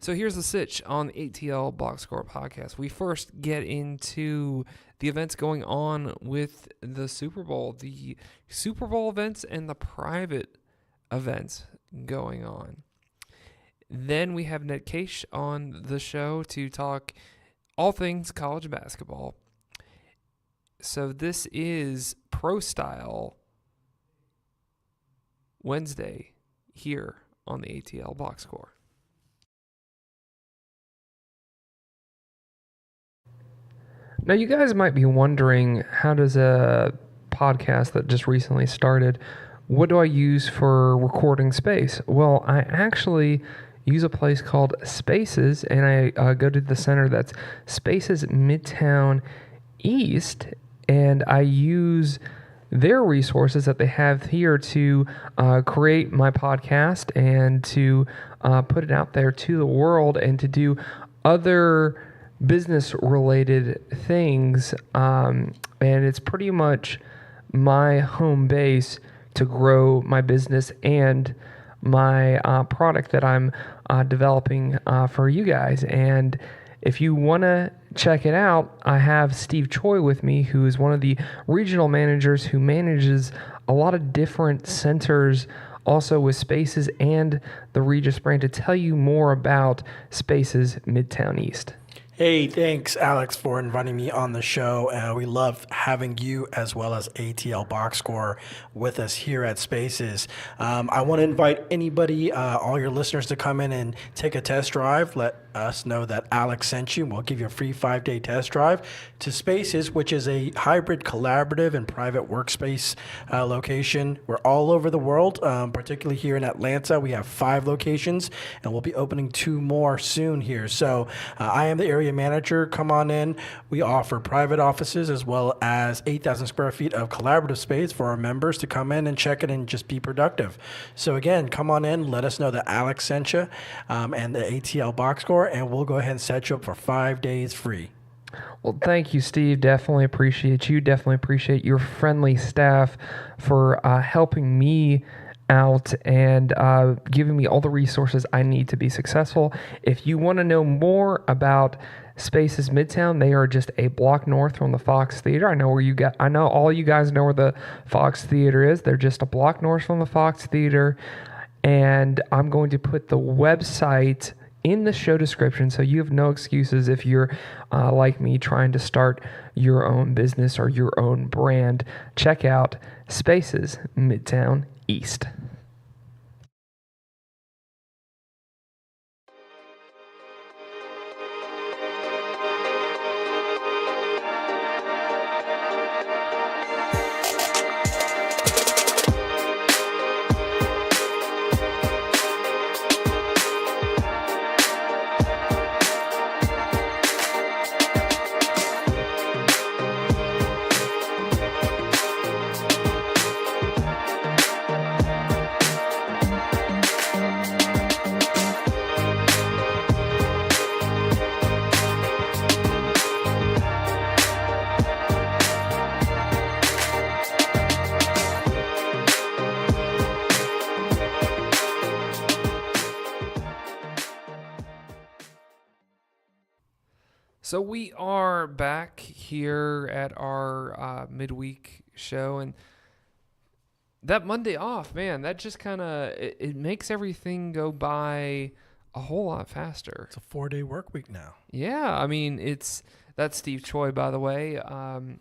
So here's the sitch on the ATL Box Score podcast. We first get into the events going on with the Super Bowl, the Super Bowl events and the private events going on. Then we have Ned Kaish on the show to talk all things college basketball. So this is Pro Style Wednesday here on the ATL Box Score. Now, you guys might be wondering, how does a podcast that just recently started, what do I use for recording space? Well, I actually use a place called Spaces, and I go to the center that's Spaces Midtown East, and I use their resources that they have here to create my podcast and to put it out there to the world and to do other business-related things, and it's pretty much my home base to grow my business and my product that I'm developing for you guys. And if you want to check it out, I have Steve Choi with me, who is one of the regional managers who manages a lot of different centers, also with Spaces and the Regis brand, to tell you more about Spaces Midtown East. Hey, thanks, Alex, for inviting me on the show. We love having you as well as ATL Box Score with us here at Spaces. I want to invite anybody, all your listeners, to come in and take a test drive. Let us know that Alex sent you. We'll give you a free 5-day test drive to Spaces, which is a hybrid, collaborative, and private workspace location. We're all over the world, particularly here in Atlanta. We have 5 locations, and we'll be opening 2 more soon here. So I am the area manager. Come on in. We offer private offices as well as 8,000 square feet of collaborative space for our members to come in and check it and just be productive. So again, come on in. Let us know that Alex sent you and the ATL Box Score, and we'll go ahead and set you up for 5 days free. Well, thank you, Steve. Definitely appreciate you. Definitely appreciate your friendly staff for helping me out and giving me all the resources I need to be successful. If you want to know more about Spaces Midtown, they are just a block north from the Fox Theater. I know all you guys know where the Fox Theater is. They're just a block north from the Fox Theater, and I'm going to put the website in the show description, so you have no excuses if you're like me, trying to start your own business or your own brand. Check out Spaces Midtown East. So we are back here at our midweek show, and that Monday off, man, that just kind of, it makes everything go by a whole lot faster. It's a 4-day work week now. Yeah, I mean, that's Steve Choi, by the way. I'm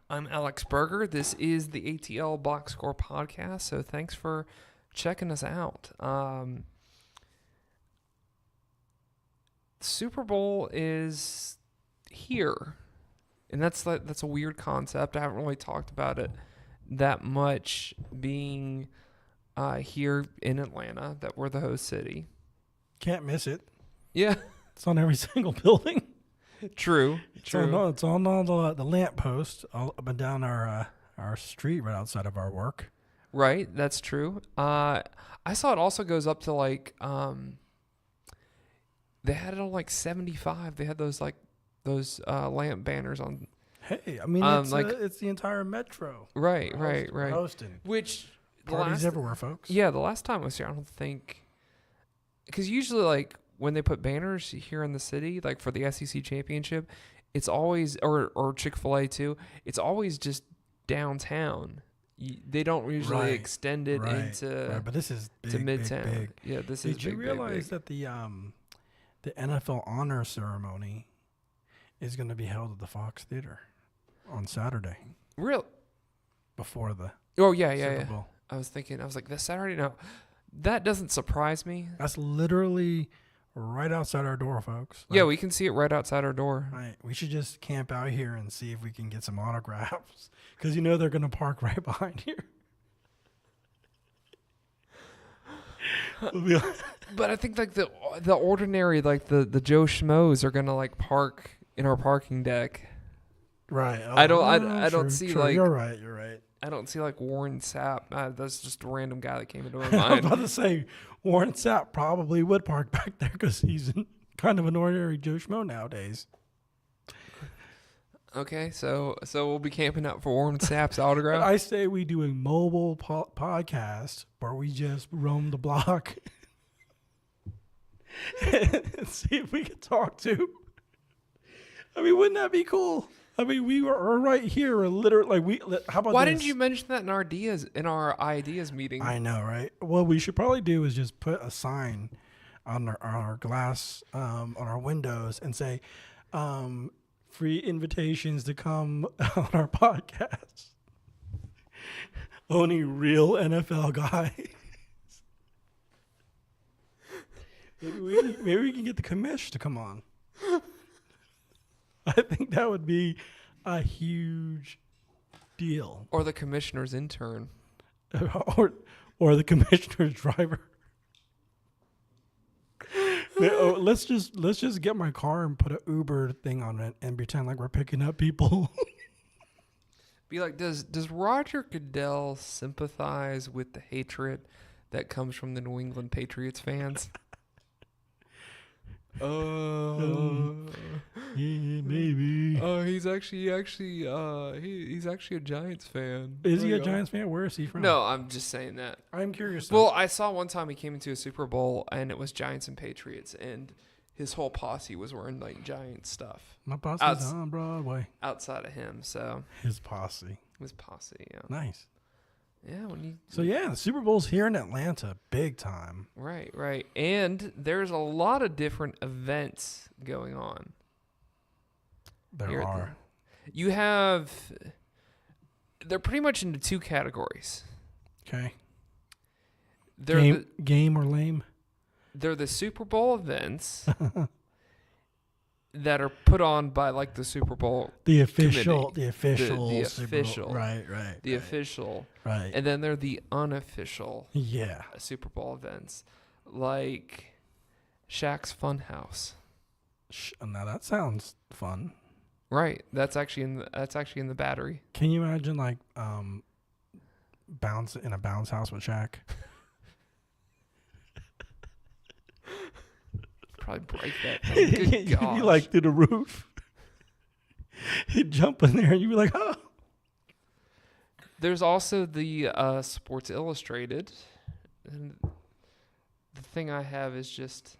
Alex Berger. This is the ATL Box Score podcast, so thanks for checking us out. Super Bowl is here, and that's a weird concept. I haven't really talked about it that much, being here in Atlanta, that we're the host city. Can't miss it. Yeah, it's on every single building. True. It's on all the lamp posts all up and down our street right outside of our work. Right, that's true. I saw it also goes up to like they had it on like 75. They had those lamp banners on. Hey, I mean, it's the entire metro. Right. Hosting. Which parties everywhere, folks. Yeah, the last time I was here, I don't think because usually like when they put banners here in the city, like for the SEC championship, it's always or Chick-fil-A too. It's always just downtown. They don't usually extend it into right. But this is big, to Midtown. Big. Yeah, this is. Did you realize that the NFL honor ceremony is going to be held at the Fox Theater on Saturday? Real. Before the Super Bowl. I was like, this Saturday? No, that doesn't surprise me. That's literally right outside our door, folks. Yeah, we can see it right outside our door. Right. We should just camp out here and see if we can get some autographs. Because they're going to park right behind here. But I think like the ordinary, like the Joe Schmoes are going to like park in our parking deck. Right. I don't see like. You're right. I don't see like Warren Sapp. That's just a random guy that came into my I was mind. about to say Warren Sapp probably would park back there because he's kind of an ordinary Joe Schmo nowadays. Okay, so we'll be camping out for Warren Sapp's autograph. I say we do a mobile podcast where we just roam the block and see if we can talk to. I mean, wouldn't that be cool? I mean, we were right here, literally. How about Why this? didn't you mention that in our ideas meeting? I know, right? What we should probably do is just put a sign on our glass, on our windows, and say, free invitations to come on our podcast. Only real NFL guys. Maybe we can get the commish to come on. I think that would be a huge deal. Or the commissioner's intern. or the commissioner's driver. Let's just get my car and put an Uber thing on it and pretend like we're picking up people. Be like, does Roger Goodell sympathize with the hatred that comes from the New England Patriots fans? Yeah, maybe. He's actually a Giants fan. Is he a Giants fan? Where is he from? No, I'm just saying that. I'm curious. Well, I saw one time he came into a Super Bowl and it was Giants and Patriots, and his whole posse was wearing like Giants stuff. My posse's on Broadway. Outside of him, so his posse. Yeah. Nice. Yeah, the Super Bowl's here in Atlanta, big time. Right. And there's a lot of different events going on. There are. They're pretty much into two categories. Okay. They're game or lame? They're the Super Bowl events that are put on by like the Super Bowl the official committee. The official. Right. The official. Right. And then they're the unofficial Super Bowl events. Like Shaq's Funhouse. Now that sounds fun. Right. That's actually in the Battery. Can you imagine like bounce in a bounce house with Shaq? Probably break that thing. Good gosh. You'd be like through the roof. He'd jump in there and you'd be like, oh. There's also the Sports Illustrated. And the thing I have is just,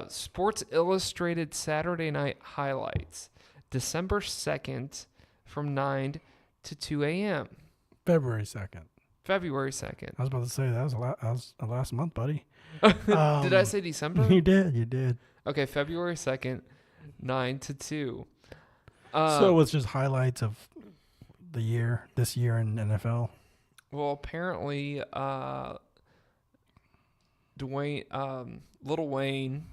Sports Illustrated Saturday Night Highlights. December 2nd from 9 to 2 a.m. February 2nd. I was about to say that was last month, buddy. Did I say December? You did. Okay, February 2nd, 9 to 2. So it's just highlights of this year in NFL. Well, apparently, Lil Wayne.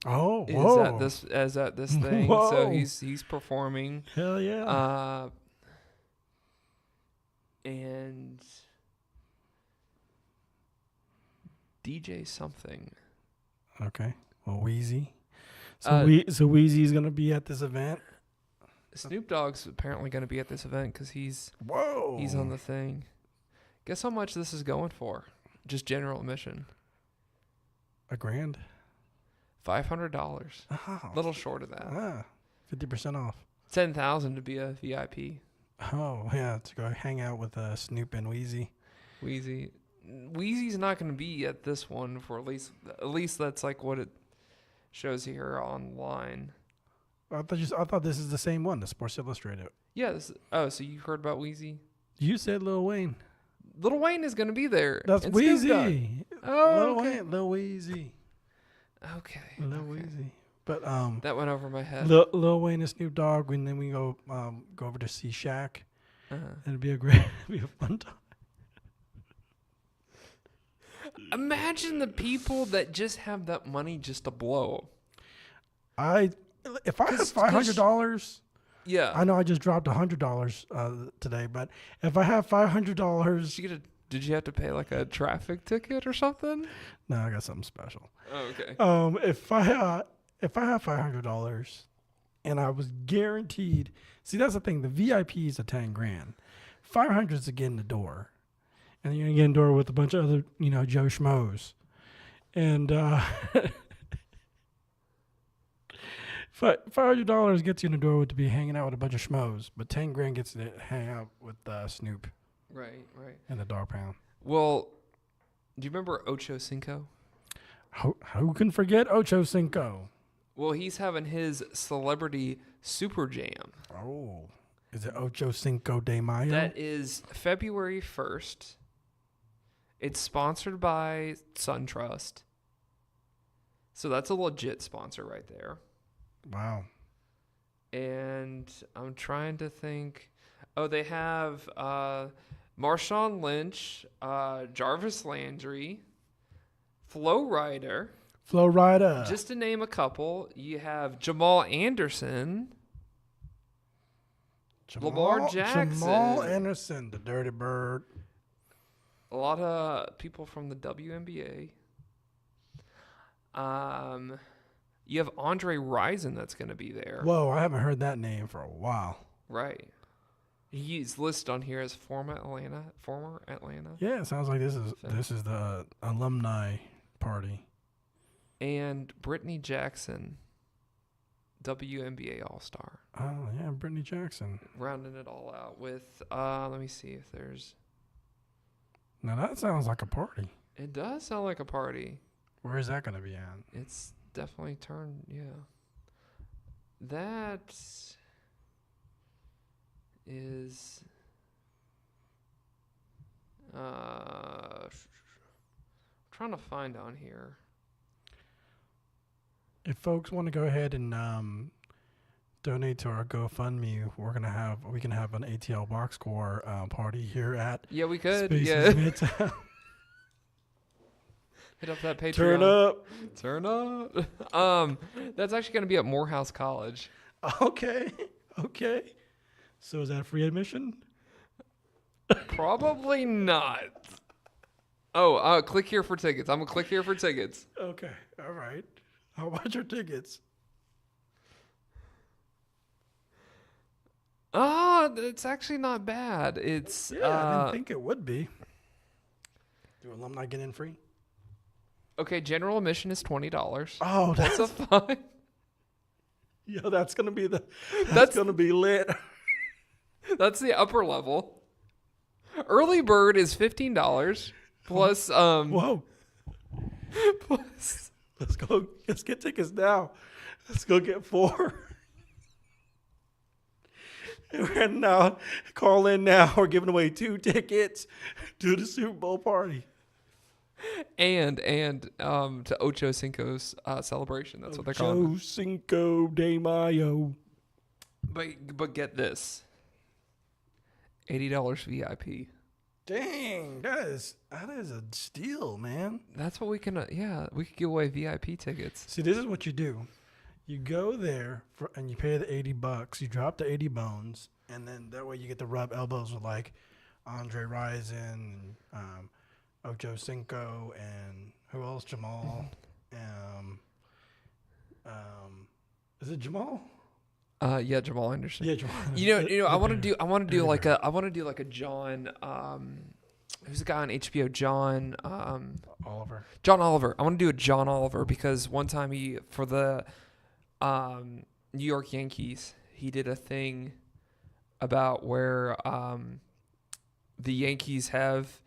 Oh, is at this thing. Whoa. So he's performing. Hell yeah. And DJ something. Okay. Well, Weezy. So Weezy's gonna be at this event. Snoop Dogg's apparently gonna be at this event because he's on the thing. Guess how much this is going for? Just general admission. $1,000. $500. Oh, A little short of that. 50% off. $10,000 to be a VIP. Oh yeah, to go hang out with Snoop and Weezy. Wheezy's not going to be at this one for at least that's like what it shows here online. I thought this is the same one, the Sports Illustrated. Yeah. So you heard about Wheezy? You said Lil Wayne. Lil Wayne is going to be there. That's and Snoop Dogg. Wheezy. Oh, Lil okay. Wayne, Lil Weezy. Okay. Lil Weezy. But that went over my head. Lil Wayne and Snoop Dogg, and then we go over to see Shaq. It'd be a fun time. Imagine the people that just have that money just to blow. If I have $500, yeah, I know I just dropped $100 today, but if I have $500, did you have to pay like a traffic ticket or something? No, I got something special. Oh, okay. If I have $500 and I was guaranteed, see that's the thing, the VIP is a $10,000, $500 is to get in the door. And you're going to get in the door with a bunch of other, Joe Schmoes. And $500 gets you in the door to be hanging out with a bunch of schmoes, but $10,000 gets you to hang out with Snoop. Right. And the Dog Pound. Well, do you remember Ocho Cinco? Who can forget Ocho Cinco? Well, he's having his celebrity super jam. Oh. Is it Ocho Cinco de Mayo? That is February 1st. It's sponsored by SunTrust. So that's a legit sponsor right there. Wow. And I'm trying to think. Oh, they have Marshawn Lynch, Jarvis Landry, Flo Rida. Just to name a couple. You have Jamal Anderson. Lamar Jackson. Jamal Anderson, the Dirty Bird. A lot of people from the WNBA. You have Andre Rison that's going to be there. Whoa, I haven't heard that name for a while. Right. He's listed on here as former Atlanta. Yeah, it sounds like this is the Alumni Party. And Brittany Jackson, WNBA All-Star. Oh, yeah, Brittany Jackson. Rounding it all out with, let me see if there's... Now that sounds like a party. It does sound like a party. Where is that going to be at? It's definitely yeah. That is... trying to find on here. If folks want to go ahead and donate to our GoFundMe, we can have an ATL box score party here at we could Spaces Midtown. Hit up that Patreon. Turn up. That's actually going to be at Morehouse College. Okay. So is that free admission? Probably not. Oh, click here for tickets. I'm gonna click here for tickets. Okay, all right. How about your tickets? It's actually not bad. It's I didn't think it would be. Do alumni get in free? Okay, general admission is $20. Oh, that's a fine. Yo, that's gonna be that's gonna be lit. That's the upper level. Early bird is $15 plus Whoa. Plus, let's get tickets now. Let's go get 4. And now, call in now. We're giving away 2 tickets to the Super Bowl party. And to Ocho Cinco's celebration. That's what they're calling it. Ocho Cinco de Mayo. But get this. $80 VIP. Dang, that is a steal, man. That's what we can we could give away VIP tickets. See, this is what you do. You go there and you pay the $80. You drop the 80 bones, and then that way you get to rub elbows with like Andre Rison, Ocho Cinco, and who else? Jamal. Is it Jamal? Jamal Anderson. Yeah, Jamal. You know, I want to do like a John. Who's the guy on HBO? John Oliver. John Oliver. I want to do a John Oliver because one time he for the New York Yankees, he did a thing about where the Yankees have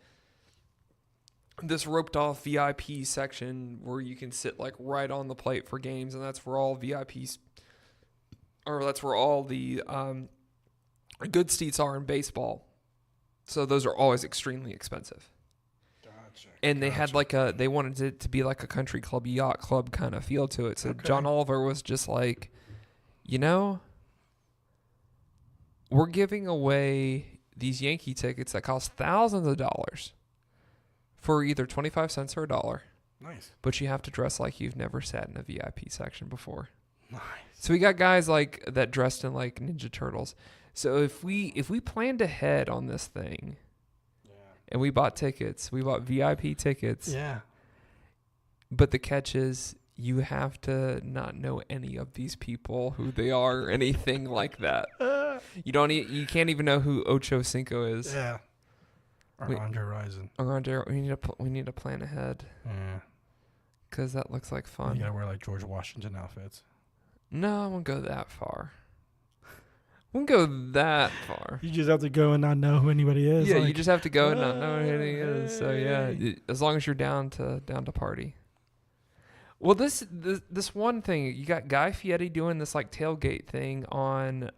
this roped off VIP section where you can sit like right on the plate for games, and that's where all VIPs, or that's where all the good seats are in baseball. So those are always extremely expensive. Gotcha. And they had they wanted it to be like a country club, yacht club kind of feel to it. So Okay. John Oliver was just like, we're giving away these Yankee tickets that cost thousands of dollars for either 25 cents or $1. Nice. But you have to dress like you've never sat in a VIP section before. Nice. So we got guys like that dressed in like Ninja Turtles. So if we planned ahead on this thing, and we bought tickets, we bought VIP tickets. Yeah. But the catch is you have to not know any of these people, who they are, or anything like that. You can't even know who Ocho Cinco is. Yeah. Or Andre Rison. We need to plan ahead. Yeah. Because that looks like fun. You gotta wear like George Washington outfits. No, I won't go that far. Won't go that far. You just have to go and not know who anybody is. Yeah, you just have to go and not know who anybody is. So yeah, as long as you're down to party. Well, this one thing, you got Guy Fieri doing this like tailgate thing on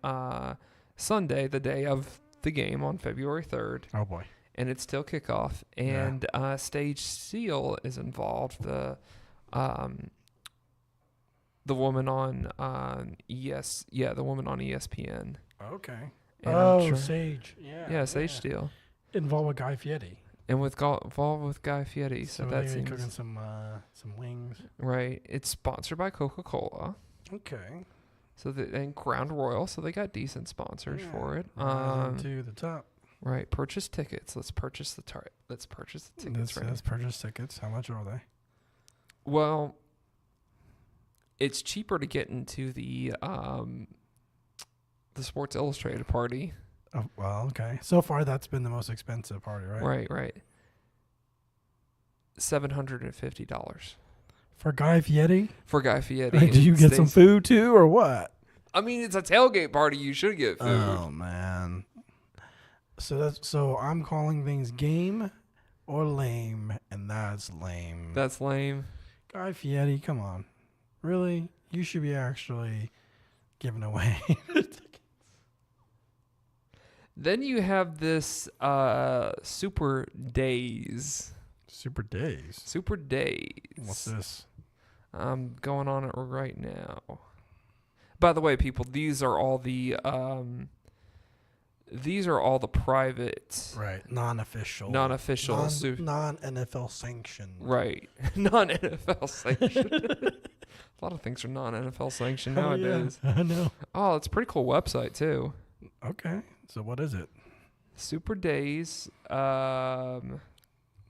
Sunday, the day of the game on February 3rd. Oh boy. And it's still kickoff, and Stage Seal is involved. The woman on the woman on ESPN. Okay. And Sage. Yeah. Yeah, Sage Steele. Involved with Guy Fieri. And involved with Guy Fieri. So that seems cooking some wings. right. It's sponsored by Coca-Cola. Okay. So and Crown Royal, so they got decent sponsors for it. To the top. Right. Purchase tickets. Let's purchase the tickets. Let's purchase tickets. How much are they? Well, it's cheaper to get into the Sports Illustrated party. Oh, well, okay. So far, that's been the most expensive party, right? Right. $750 For Guy Fieri? for Guy Fieri. Like, do you get some food too, or what? I mean, it's a tailgate party. You should get food. Oh man. So I'm calling things game or lame, and that's lame. That's lame. Guy Fieri, come on, really? You should be actually giving away. Then you have this Super Days. Super Days. Super Days. What's this? I'm going on it right now. By the way, people, these are all the private, Right, non-official, non-NFL sanctioned. Right, non-NFL sanctioned. A lot of things are non-NFL sanctioned nowadays. Yeah, I know. Oh, it's a pretty cool website too. Okay, so what is it? Super Days.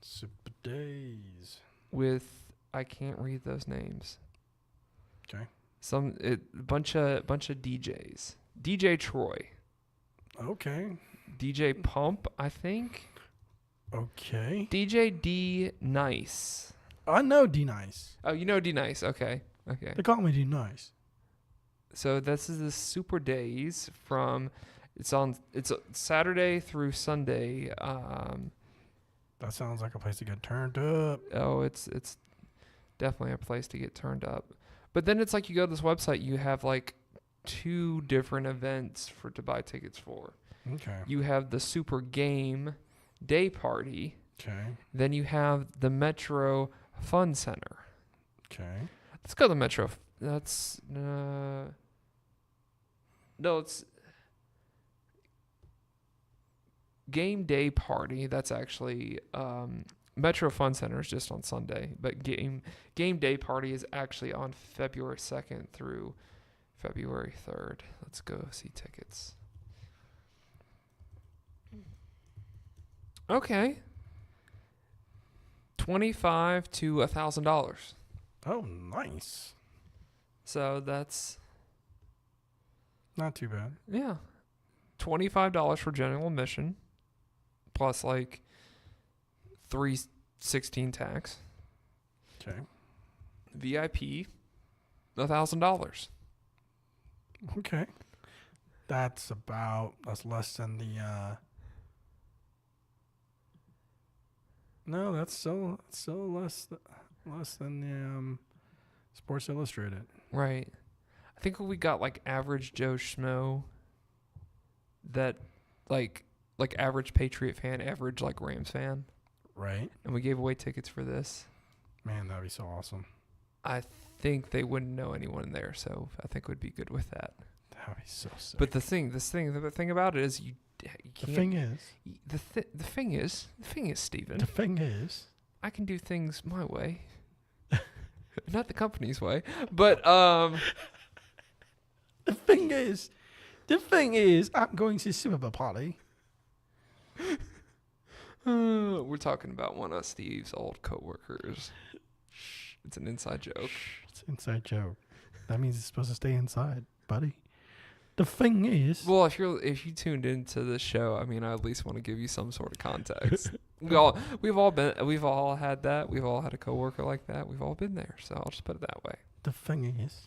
Super Days. With I can't read those names. Okay. Bunch of DJs. DJ Troy. Okay. DJ Pump, I think. Okay. DJ D Nice. I know D Nice. Oh, you know D Nice. Okay. They call me D Nice. So this is the Super Days from. It's Saturday through Sunday. That sounds like a place to get turned up. Oh, it's definitely a place to get turned up. But then it's like you go to this website, you have like 2 different events to buy tickets for. Okay. You have the Super Game Day Party. Okay. Then you have the Metro Fun Center. Okay. Let's go to the Metro. That's no, it's Game Day Party. That's actually Metro Fun Center is just on Sunday, but Game Day Party is actually on February 2nd through February 3rd. Let's go see tickets. Okay. $25 to $1,000. Oh, nice. So that's not too bad. Yeah. $25 for general admission plus like $3.16 tax. Okay. VIP $1,000. Okay. That's less than the No, that's so less than the Sports Illustrated. Right. I think we got like average Joe Schmo that like average Patriot fan, average like Rams fan. Right. And we gave away tickets for this. Man, that'd be so awesome. I think they wouldn't know anyone there, so I think we'd be good with that. That'd be so sick. But the thing about it is you can't. The thing is, Steven. The thing is, I can do things my way, not the company's way. But the thing is, I'm going to Superbowl party. We're talking about one of Steve's old coworkers. It's an inside joke. It's an inside joke. That means it's supposed to stay inside, buddy. The thing is, well, if you tuned into this show, I mean, I at least want to give you some sort of context. we've all had that. We've all had a coworker like that. We've all been there. So I'll just put it that way. The thing is,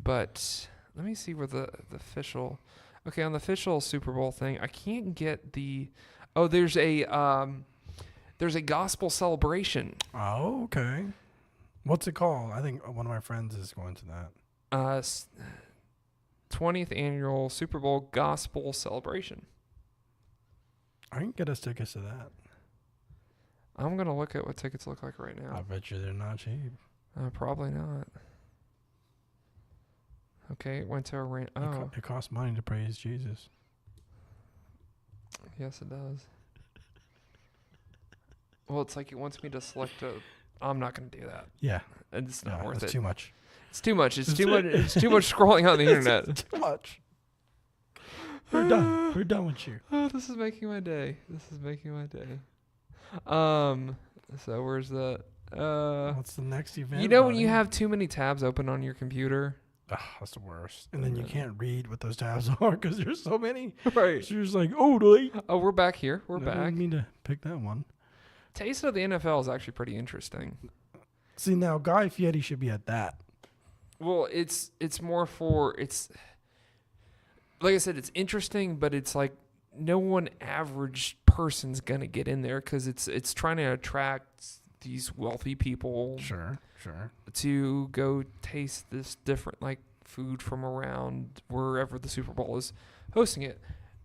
but let me see where the official. Okay, on the official Super Bowl thing, I can't get the. Oh, there's a gospel celebration. Oh, okay. What's it called? I think one of my friends is going to that. 20th annual Super Bowl gospel celebration. I can get us tickets to that. I'm gonna look at what tickets look like right now. I bet you they're not cheap. Probably not. Okay, it went to a rent. Oh, It costs money to praise Jesus. Yes, it does. Well, it's like it wants me to select a. I'm not going to do that. Yeah, It's not worth it. It's too much. It's too much. It's too much. It's too much scrolling on the internet. It's too much. We're done. We're done with you. Oh, this is making my day. So where's the? What's the next event? You know when you have too many tabs open on your computer. That's the worst. And then you can't read what those tabs are because there's so many. Right. So you're just like, oh, we're back here. We're I back. didn't mean to pick that one. Taste of the NFL is actually pretty interesting. See, now Guy Fieri should be at that. Well, it's more for it's. Like I said, it's interesting, but it's like no one average person's gonna get in there because it's trying to attract these wealthy people. Sure. To go taste this different like food from around wherever the Super Bowl is hosting it.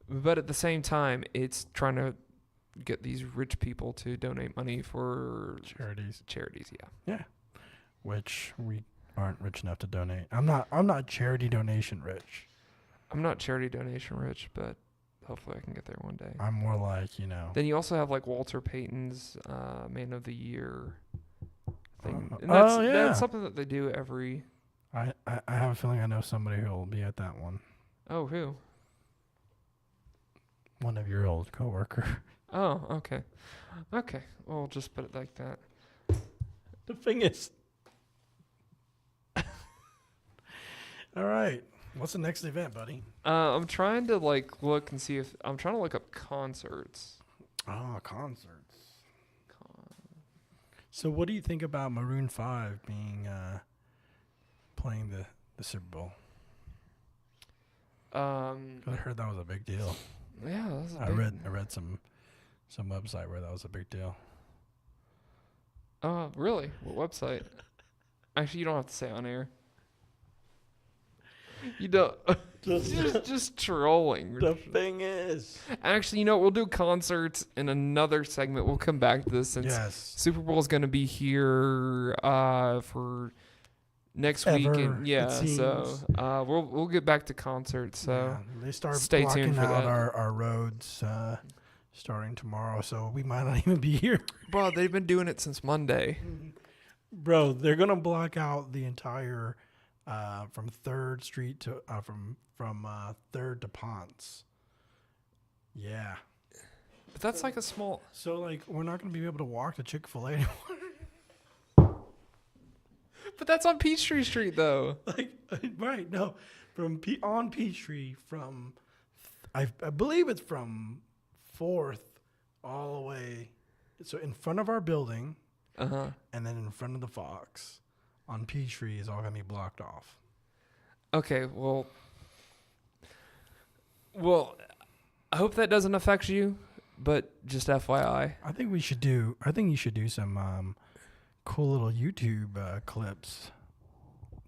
But at the same time, it's trying to get these rich people to donate money for charities, yeah. Which we aren't rich enough to donate. I'm not charity donation rich. I'm not charity donation rich, but hopefully I can get there one day. I'm more like, Then you also have like Walter Payton's Man of the Year thing. And that's something that they do every. I have a feeling I know somebody who will be at that one. Oh, who? One of your old coworker. Oh, okay. Okay, well, we'll just put it like that. The thing is. All right. What's the next event, buddy? I'm trying to look and see if I'm trying to look up concerts. Oh, concerts. So, what do you think about Maroon 5 being playing the Super Bowl? I heard that was a big deal. Yeah, that was I read some website where that was a big deal. Really? What website? Actually, you don't have to say on air. You don't. just trolling. The thing is. Actually, we'll do concerts in another segment. We'll come back to this since Super Bowl is going to be here for next week. And so we'll get back to concerts. So they start stay blocking tuned for out that. our roads starting tomorrow, so we might not even be here. Bro, they've been doing it since Monday. Bro, they're gonna block out the entire from 3rd Street to from 3rd to Ponce. Yeah. But that's like a small. So we're not gonna be able to walk to Chick-fil-A anymore. But that's on Peachtree Street though. Right? No, on Peachtree from I believe it's from 4th all the way. So in front of our building. And then in front of the Fox on Peachtree is all going to be blocked off. Okay, well, I hope that doesn't affect you, but just FYI. I think you should do some cool little YouTube clips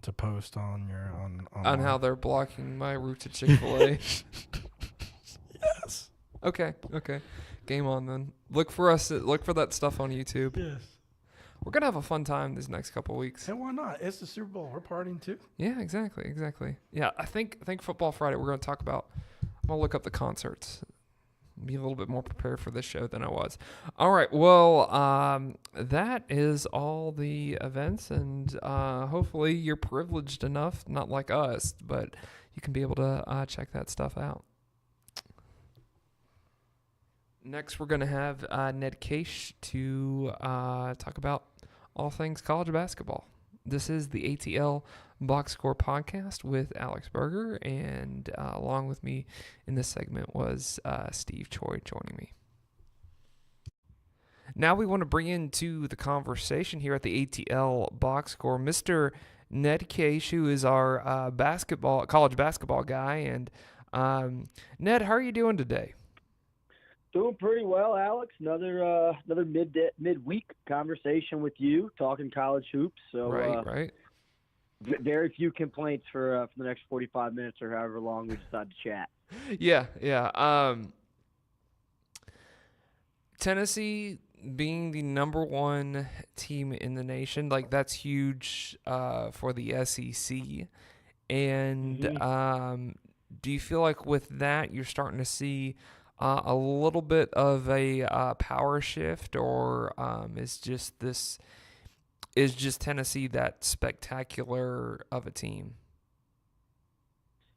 to post on your On how they're blocking my route to Chick-fil-A. Yes. Okay. Game on then. Look for that stuff on YouTube. Yes. We're gonna have a fun time these next couple weeks. And why not? It's the Super Bowl. We're partying too. Yeah, exactly. Yeah, I think Football Friday we're gonna talk about. I'm gonna look up the concerts. Be a little bit more prepared for this show than I was. All right. Well, that is all the events, and hopefully you're privileged enough, not like us, but you can be able to check that stuff out. Next, we're going to have Ned Kaish to talk about all things college basketball. This is the ATL Box Score podcast with Alex Berger, and along with me in this segment was Steve Choi joining me. Now we want to bring into the conversation here at the ATL Box Score Mr. Ned Kaish, who is our college basketball guy. And Ned, how are you doing today? Doing pretty well, Alex. Another midweek conversation with you, talking college hoops. So right. Very few complaints for the next 45 minutes or however long we decide to chat. Yeah. Tennessee being the number one team in the nation, like that's huge for the SEC. And do you feel like with that you're starting to see a little bit of a power shift, or is just Tennessee that spectacular of a team?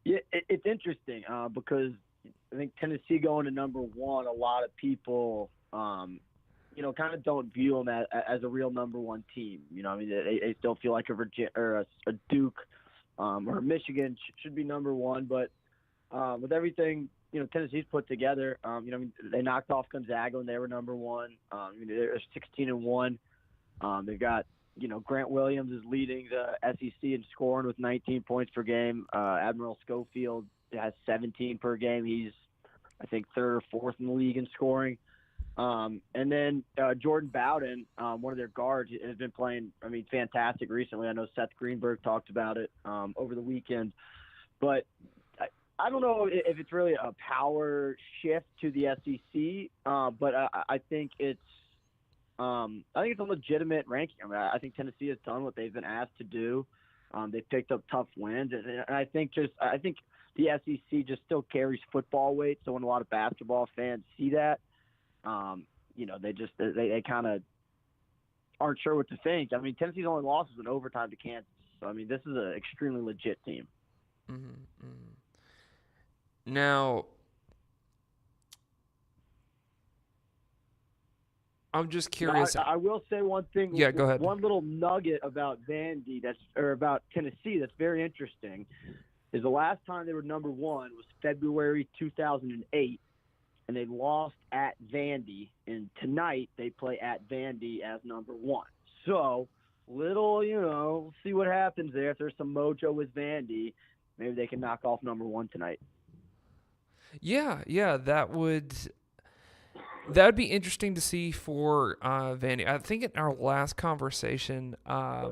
Yeah, it's interesting because I think Tennessee going to number one, a lot of people, kind of don't view them as a real number one team. I mean, they still feel like a Virginia or a Duke or Michigan should be number one, but with everything Tennessee's put together, they knocked off Gonzaga when they were number one. They're 16-1. They've got, Grant Williams is leading the SEC in scoring with 19 points per game. Admiral Schofield has 17 per game. He's, I think, third or fourth in the league in scoring. And then Jordan Bowden, one of their guards, has been playing, fantastic recently. I know Seth Greenberg talked about it over the weekend. But I don't know if it's really a power shift to the SEC, but I think it's a legitimate ranking. I think Tennessee has done what they've been asked to do. They've picked up tough wins, and I think the SEC just still carries football weight. So when a lot of basketball fans see that, they kind of aren't sure what to think. Tennessee's only loss was in overtime to Kansas. So this is an extremely legit team. Mm-hmm. Now, I'm just curious. I will say one thing. Yeah, go ahead. One little nugget about Vandy about Tennessee that's very interesting is the last time they were number one was February 2008, and they lost at Vandy. And tonight they play at Vandy as number one. So, we'll see what happens there. If there's some mojo with Vandy, maybe they can knock off number one tonight. Yeah, that would be interesting to see for Vandy. I think in our last conversation, I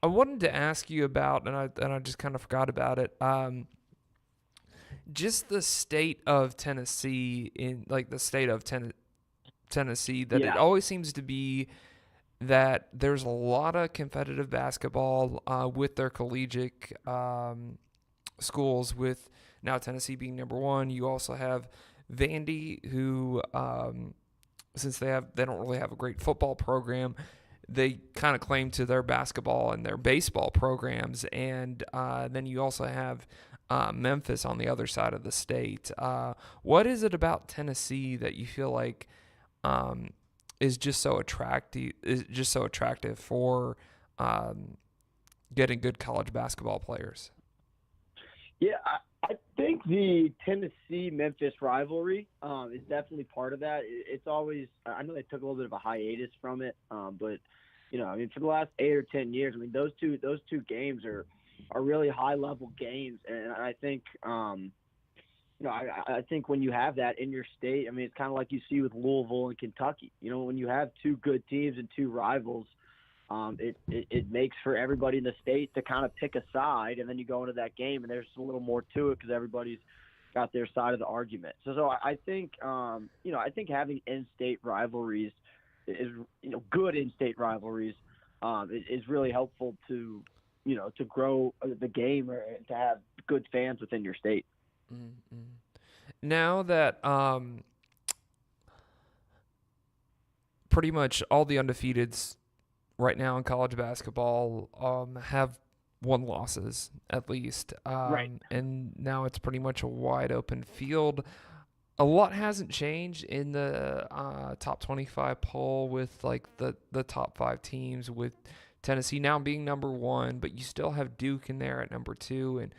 wanted to ask you about, and I just kind of forgot about it. Just the state of Tennessee Tennessee. That it always seems to be that there's a lot of competitive basketball with their collegiate schools, with now Tennessee being number one. You also have Vandy, who since they don't really have a great football program, they kind of claim to their basketball and their baseball programs. And then you also have Memphis on the other side of the state. What is it about Tennessee that you feel like is just so attractive for getting good college basketball players? Yeah, I think the Tennessee-Memphis rivalry is definitely part of that. It's always – I know they took a little bit of a hiatus from it, but, for the last 8 or 10 years, those two games are really high-level games. And I think, I think when you have that in your state, I mean, it's kind of like you see with Louisville and Kentucky. When you have two good teams and two rivals, it makes for everybody in the state to kind of pick a side, and then you go into that game, and there's a little more to it because everybody's got their side of the argument. So I think, I think having in-state rivalries is, good in-state rivalries is really helpful to grow the game or to have good fans within your state. Mm-hmm. Now that pretty much all the undefeateds right now in college basketball have one losses at least, Right. and now it's pretty much a wide open field. A lot hasn't changed in the top 25 poll with like the top 5 teams, with Tennessee now being number 1, but you still have Duke in there at number 2, and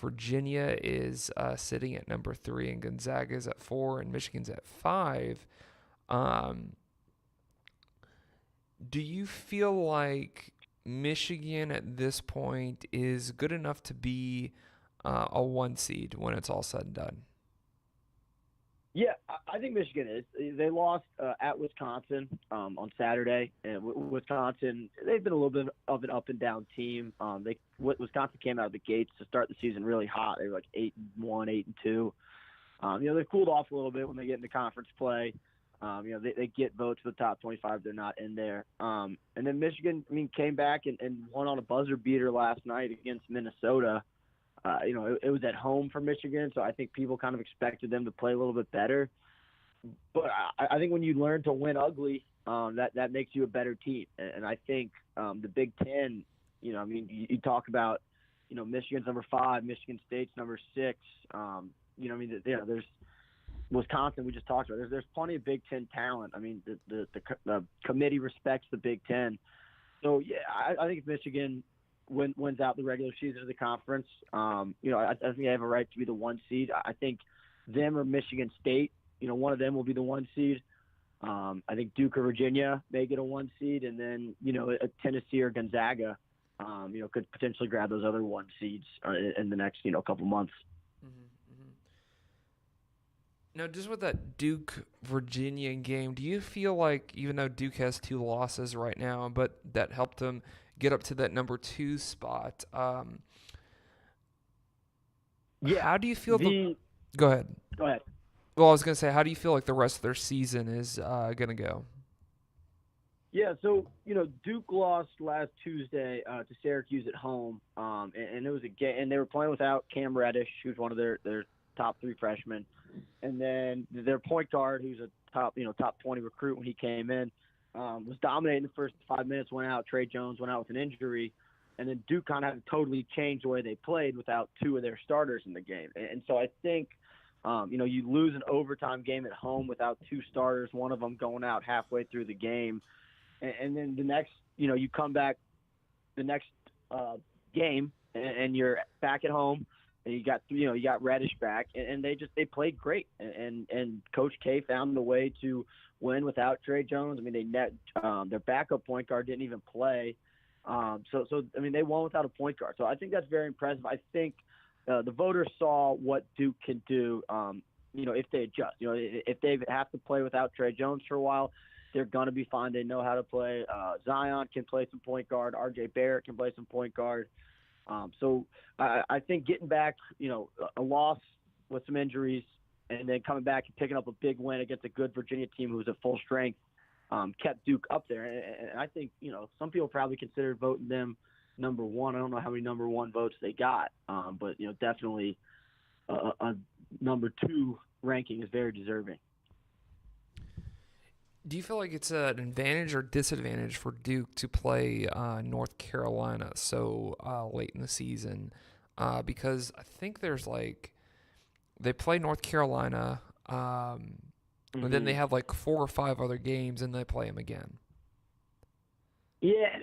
Virginia is sitting at number 3, and Gonzaga's at 4, and Michigan's at 5. Do you feel like Michigan at this point is good enough to be a 1 seed when it's all said and done? Yeah, I think Michigan is. They lost at Wisconsin on Saturday, and Wisconsin, they've been a little bit of an up and down team. Wisconsin came out of the gates to start the season really hot. They were like 8-1, 8-2. They've cooled off a little bit when they get into conference play. They get votes for the top 25. They're not in there. And then Michigan, came back and won on a buzzer beater last night against Minnesota. It was at home for Michigan, so I think people kind of expected them to play a little bit better. But I think when you learn to win ugly, that makes you a better team. And I think the Big Ten, you talk about, Michigan's number 5, Michigan State's number 6. There's Wisconsin, we just talked about. There's plenty of Big Ten talent. The committee respects the Big Ten. So, yeah, I think if Michigan wins out the regular season of the conference, I think they have a right to be the 1 seed. I think them or Michigan State, one of them will be the 1 seed. I think Duke or Virginia may get a 1 seed, and then, a Tennessee or Gonzaga, could potentially grab those other 1 seeds in the next, couple months. Mm-hmm. Now, just with that Duke-Virginia game, do you feel like, even though Duke has 2 losses right now, but that helped them get up to that number 2 spot, how do you feel Go ahead. Go ahead. Well, I was going to say, how do you feel like the rest of their season is going to go? Yeah, so, Duke lost last Tuesday to Syracuse at home, and it was a game, and they were playing without Cam Reddish, who's one of their top 3 freshmen, and then their point guard, who's a top 20 recruit when he came in, was dominating the first 5 minutes, went out. Trey Jones went out with an injury, and then Duke kind of had to totally change the way they played without 2 of their starters in the game. And so I think, you lose an overtime game at home without 2 starters, one of them going out halfway through the game. And then the next, you come back the next game and you're back at home, and you got Reddish back, and they played great. And Coach K found a way to win without Trey Jones. Their backup point guard didn't even play. So they won without a point guard. So I think that's very impressive. I think the voters saw what Duke can do, if they adjust. If they have to play without Trey Jones for a while, they're going to be fine. They know how to play. Zion can play some point guard. R.J. Barrett can play some point guard. So I think getting back, a loss with some injuries and then coming back and picking up a big win against a good Virginia team who's at full strength kept Duke up there. And I think, some people probably considered voting them number 1. I don't know how many number 1 votes they got, but, definitely a number 2 ranking is very deserving. Do you feel like it's an advantage or disadvantage for Duke to play North Carolina so late in the season? Because I think there's they play North Carolina, and then they have 4 or 5 other games, and they play them again. Yeah,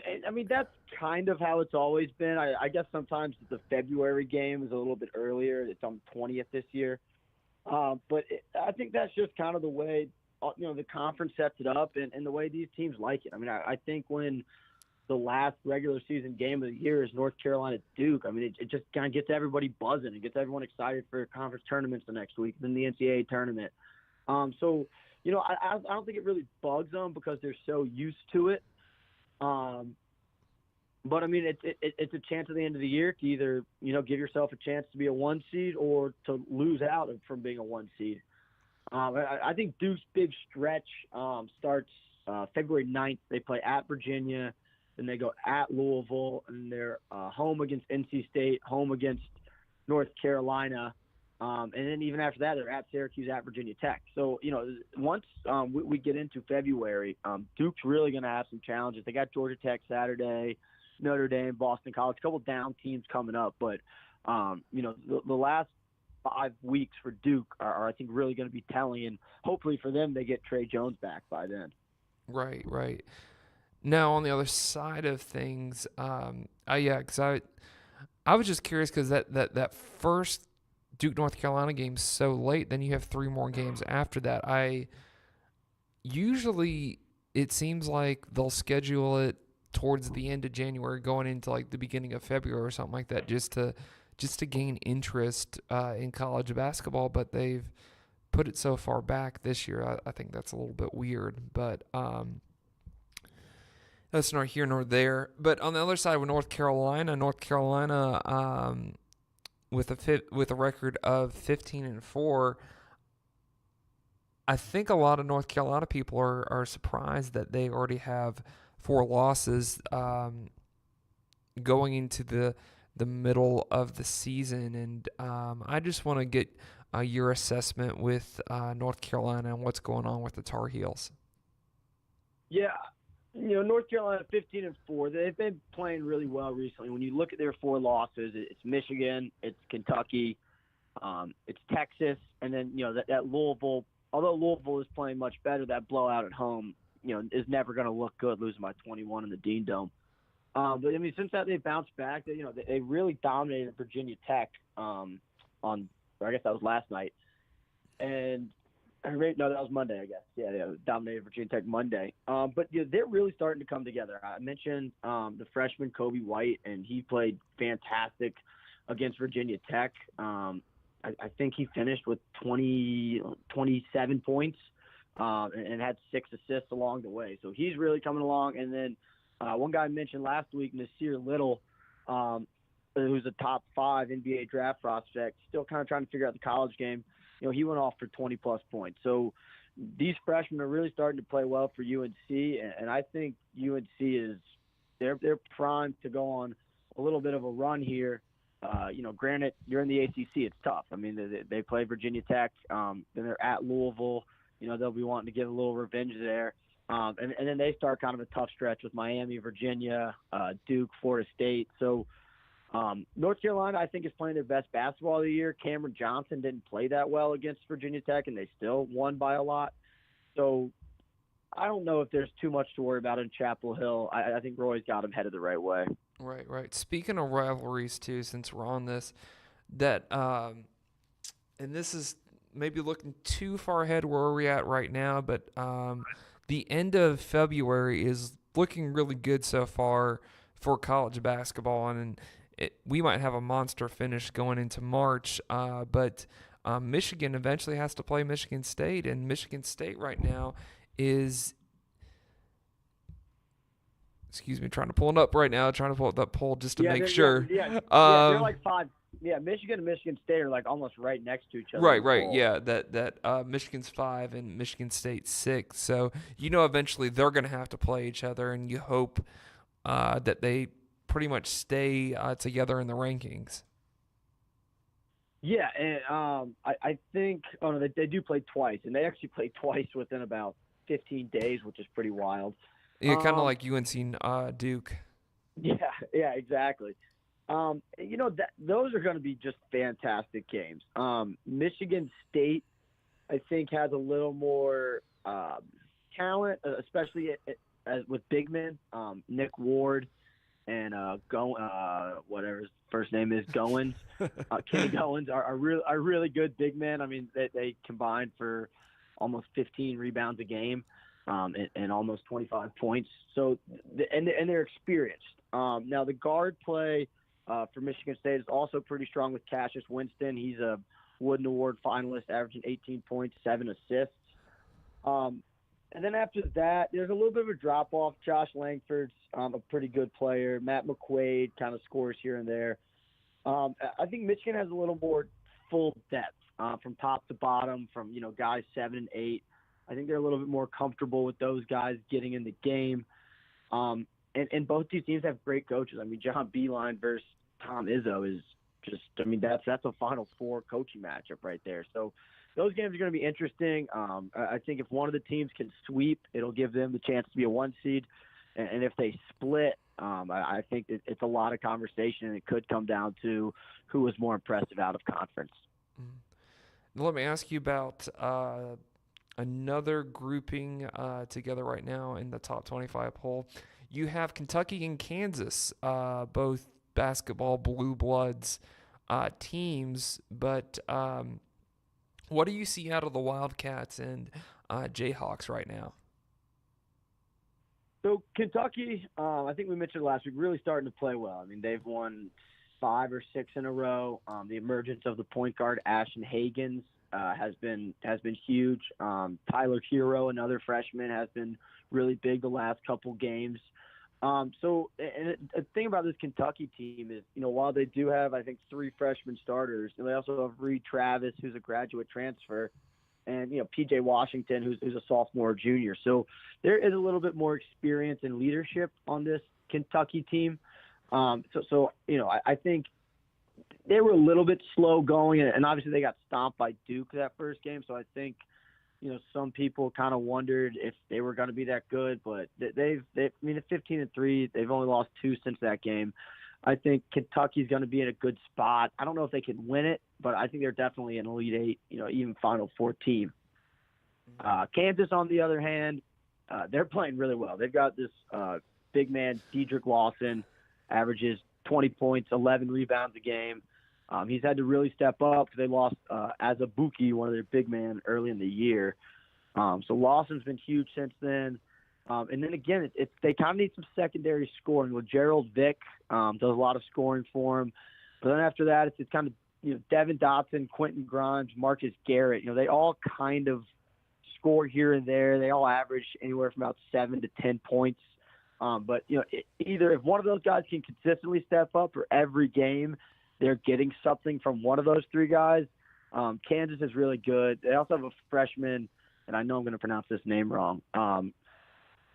that's kind of how it's always been. I guess sometimes the February game is a little bit earlier. It's on the 20th this year. But I think that's just kind of the way the conference sets it up and the way these teams like it. I think when the last regular season game of the year is North Carolina Duke. I mean, it just kind of gets everybody buzzing. It gets everyone excited for conference tournaments the next week, then the NCAA tournament. So, you know, I don't think it really bugs them because they're so used to it. But I mean, it's a chance at the end of the year to either, you know, give yourself a chance to be a 1 seed or to lose out from being a 1 seed. I think Duke's big stretch starts February 9th. They play at Virginia, then they go at Louisville, and they're home against NC State, home against North Carolina, and then even after that, they're at Syracuse, at Virginia Tech. So, you know, once we get into February, Duke's really going to have some challenges. They got Georgia Tech Saturday, Notre Dame, Boston College, a couple down teams coming up. But, you know, the last 5 weeks for Duke are, I think, really going to be telling. And hopefully for them, they get Trey Jones back by then. Right, right. Now, on the other side of things, because I was just curious because that first Duke North Carolina game's so late. Then you have 3 more games after that. Usually it seems like they'll schedule it towards the end of January, going into like the beginning of February or something like that, just to gain interest in college basketball. But they've put it so far back this year. I think that's a little bit weird, but that's nor here nor there. But on the other side with North Carolina, with a record of 15-4, I think a lot of North Carolina people are surprised that they already have 4 losses going into the middle of the season. And I just want to get your assessment with North Carolina and what's going on with the Tar Heels. Yeah, you know, North Carolina 15-4. They've been playing really well recently. When you look at their 4 losses, it's Michigan, it's Kentucky, it's Texas, and then, you know, that Louisville. Although Louisville is playing much better, that blowout at home, you know, is never going to look good, losing by 21 in the Dean Dome. But I mean, since that they bounced back, they really dominated Virginia Tech I guess that was last night, and no, that was Monday, I guess. Yeah, dominated Virginia Tech Monday. But you know, they're really starting to come together. I mentioned the freshman Kobe White, and he played fantastic against Virginia Tech. I think he finished with 27 points and had 6 assists along the way. So he's really coming along. And then one guy I mentioned last week, Nasir Little, who's a top 5 NBA draft prospect, still kind of trying to figure out the college game. You know, he went off for 20-plus points. So these freshmen are really starting to play well for UNC, and I think UNC they're primed to go on a little bit of a run here. You know, granted, you're in the ACC, it's tough. I mean, they play Virginia Tech, then they're at Louisville. You know, they'll be wanting to get a little revenge there. And then they start kind of a tough stretch with Miami, Virginia, Duke, Florida State. So North Carolina, I think, is playing their best basketball of the year. Cameron Johnson didn't play that well against Virginia Tech, and they still won by a lot. So I don't know if there's too much to worry about in Chapel Hill. I think Roy's got him headed the right way. Right. Speaking of rivalries, too, since we're on this, that and this is maybe looking too far ahead where we're at right now, but the end of February is looking really good so far for college basketball, and we might have a monster finish going into March, but Michigan eventually has to play Michigan State, and Michigan State right now is – excuse me, trying to pull it up right now, trying to pull up that poll just to make sure. Yeah, they're like 5. Yeah, Michigan and Michigan State are like almost right next to each other. Right. Yeah, that Michigan's 5 and Michigan State's 6. So you know eventually they're going to have to play each other, and you hope that they pretty much stay together in the rankings. Yeah, and I think they do play twice, and they actually play twice within about 15 days, which is pretty wild. Yeah, kind of like UNC Duke. Yeah, exactly. You know, those are going to be just fantastic games. Michigan State, I think, has a little more talent, especially with big men. Nick Ward and whatever his first name is, Goins. Kenny Goins are really good big men. I mean, they combined for almost 15 rebounds a game. and almost 25 points. So, and they're experienced. Now, the guard play for Michigan State is also pretty strong with Cassius Winston. He's a Wooden Award finalist, averaging 18 points, 7 assists. And then after that, there's a little bit of a drop-off. Josh Langford's a pretty good player. Matt McQuaid kind of scores here and there. I think Michigan has a little more full depth from top to bottom, from guys 7 and 8. I think they're a little bit more comfortable with those guys getting in the game. And both these teams have great coaches. I mean, John Beilein versus Tom Izzo is just, that's a Final Four coaching matchup right there. So those games are going to be interesting. I think if one of the teams can sweep, it'll give them the chance to be a 1 seed. And if they split, I think it's a lot of conversation, and it could come down to who was more impressive out of conference. Let me ask you about another grouping together right now in the top 25 poll. You have Kentucky and Kansas, both basketball blue bloods teams, but what do you see out of the Wildcats and Jayhawks right now? So Kentucky, I think we mentioned last week, really starting to play well. I mean, they've won 5 or 6 in a row. The emergence of the point guard Ashton Hagans has been huge. Tyler Hero, another freshman, has been really big the last couple games. So the thing about this Kentucky team is, while they do have, I think, 3 freshman starters, they also have Reed Travis, who's a graduate transfer, and PJ Washington, who's a sophomore or junior. So there is a little bit more experience and leadership on this Kentucky team. I think they were a little bit slow going, and obviously they got stomped by Duke that first game. So I think some people kind of wondered if they were going to be that good, but at 15-3, they've only lost 2 since that game. I think Kentucky's going to be in a good spot. I don't know if they can win it, but I think they're definitely an Elite 8, even Final Four team. Kansas, on the other hand, they're playing really well. They've got this big man, Dedrick Lawson, averages 20 points, 11 rebounds a game. He's had to really step up because they lost Azubuike, one of their big men, early in the year. So Lawson's been huge since then. And then again, they kind of need some secondary scoring. Well, Gerald Vick does a lot of scoring for him. But then after that, it's kind of Devin Dotson, Quentin Grimes, Marcus Garrett. They all kind of score here and there. They all average anywhere from about 7 to 10 points. But either if one of those guys can consistently step up, or every game they're getting something from one of those 3 guys. Kansas is really good. They also have a freshman, and I know I'm going to pronounce this name wrong.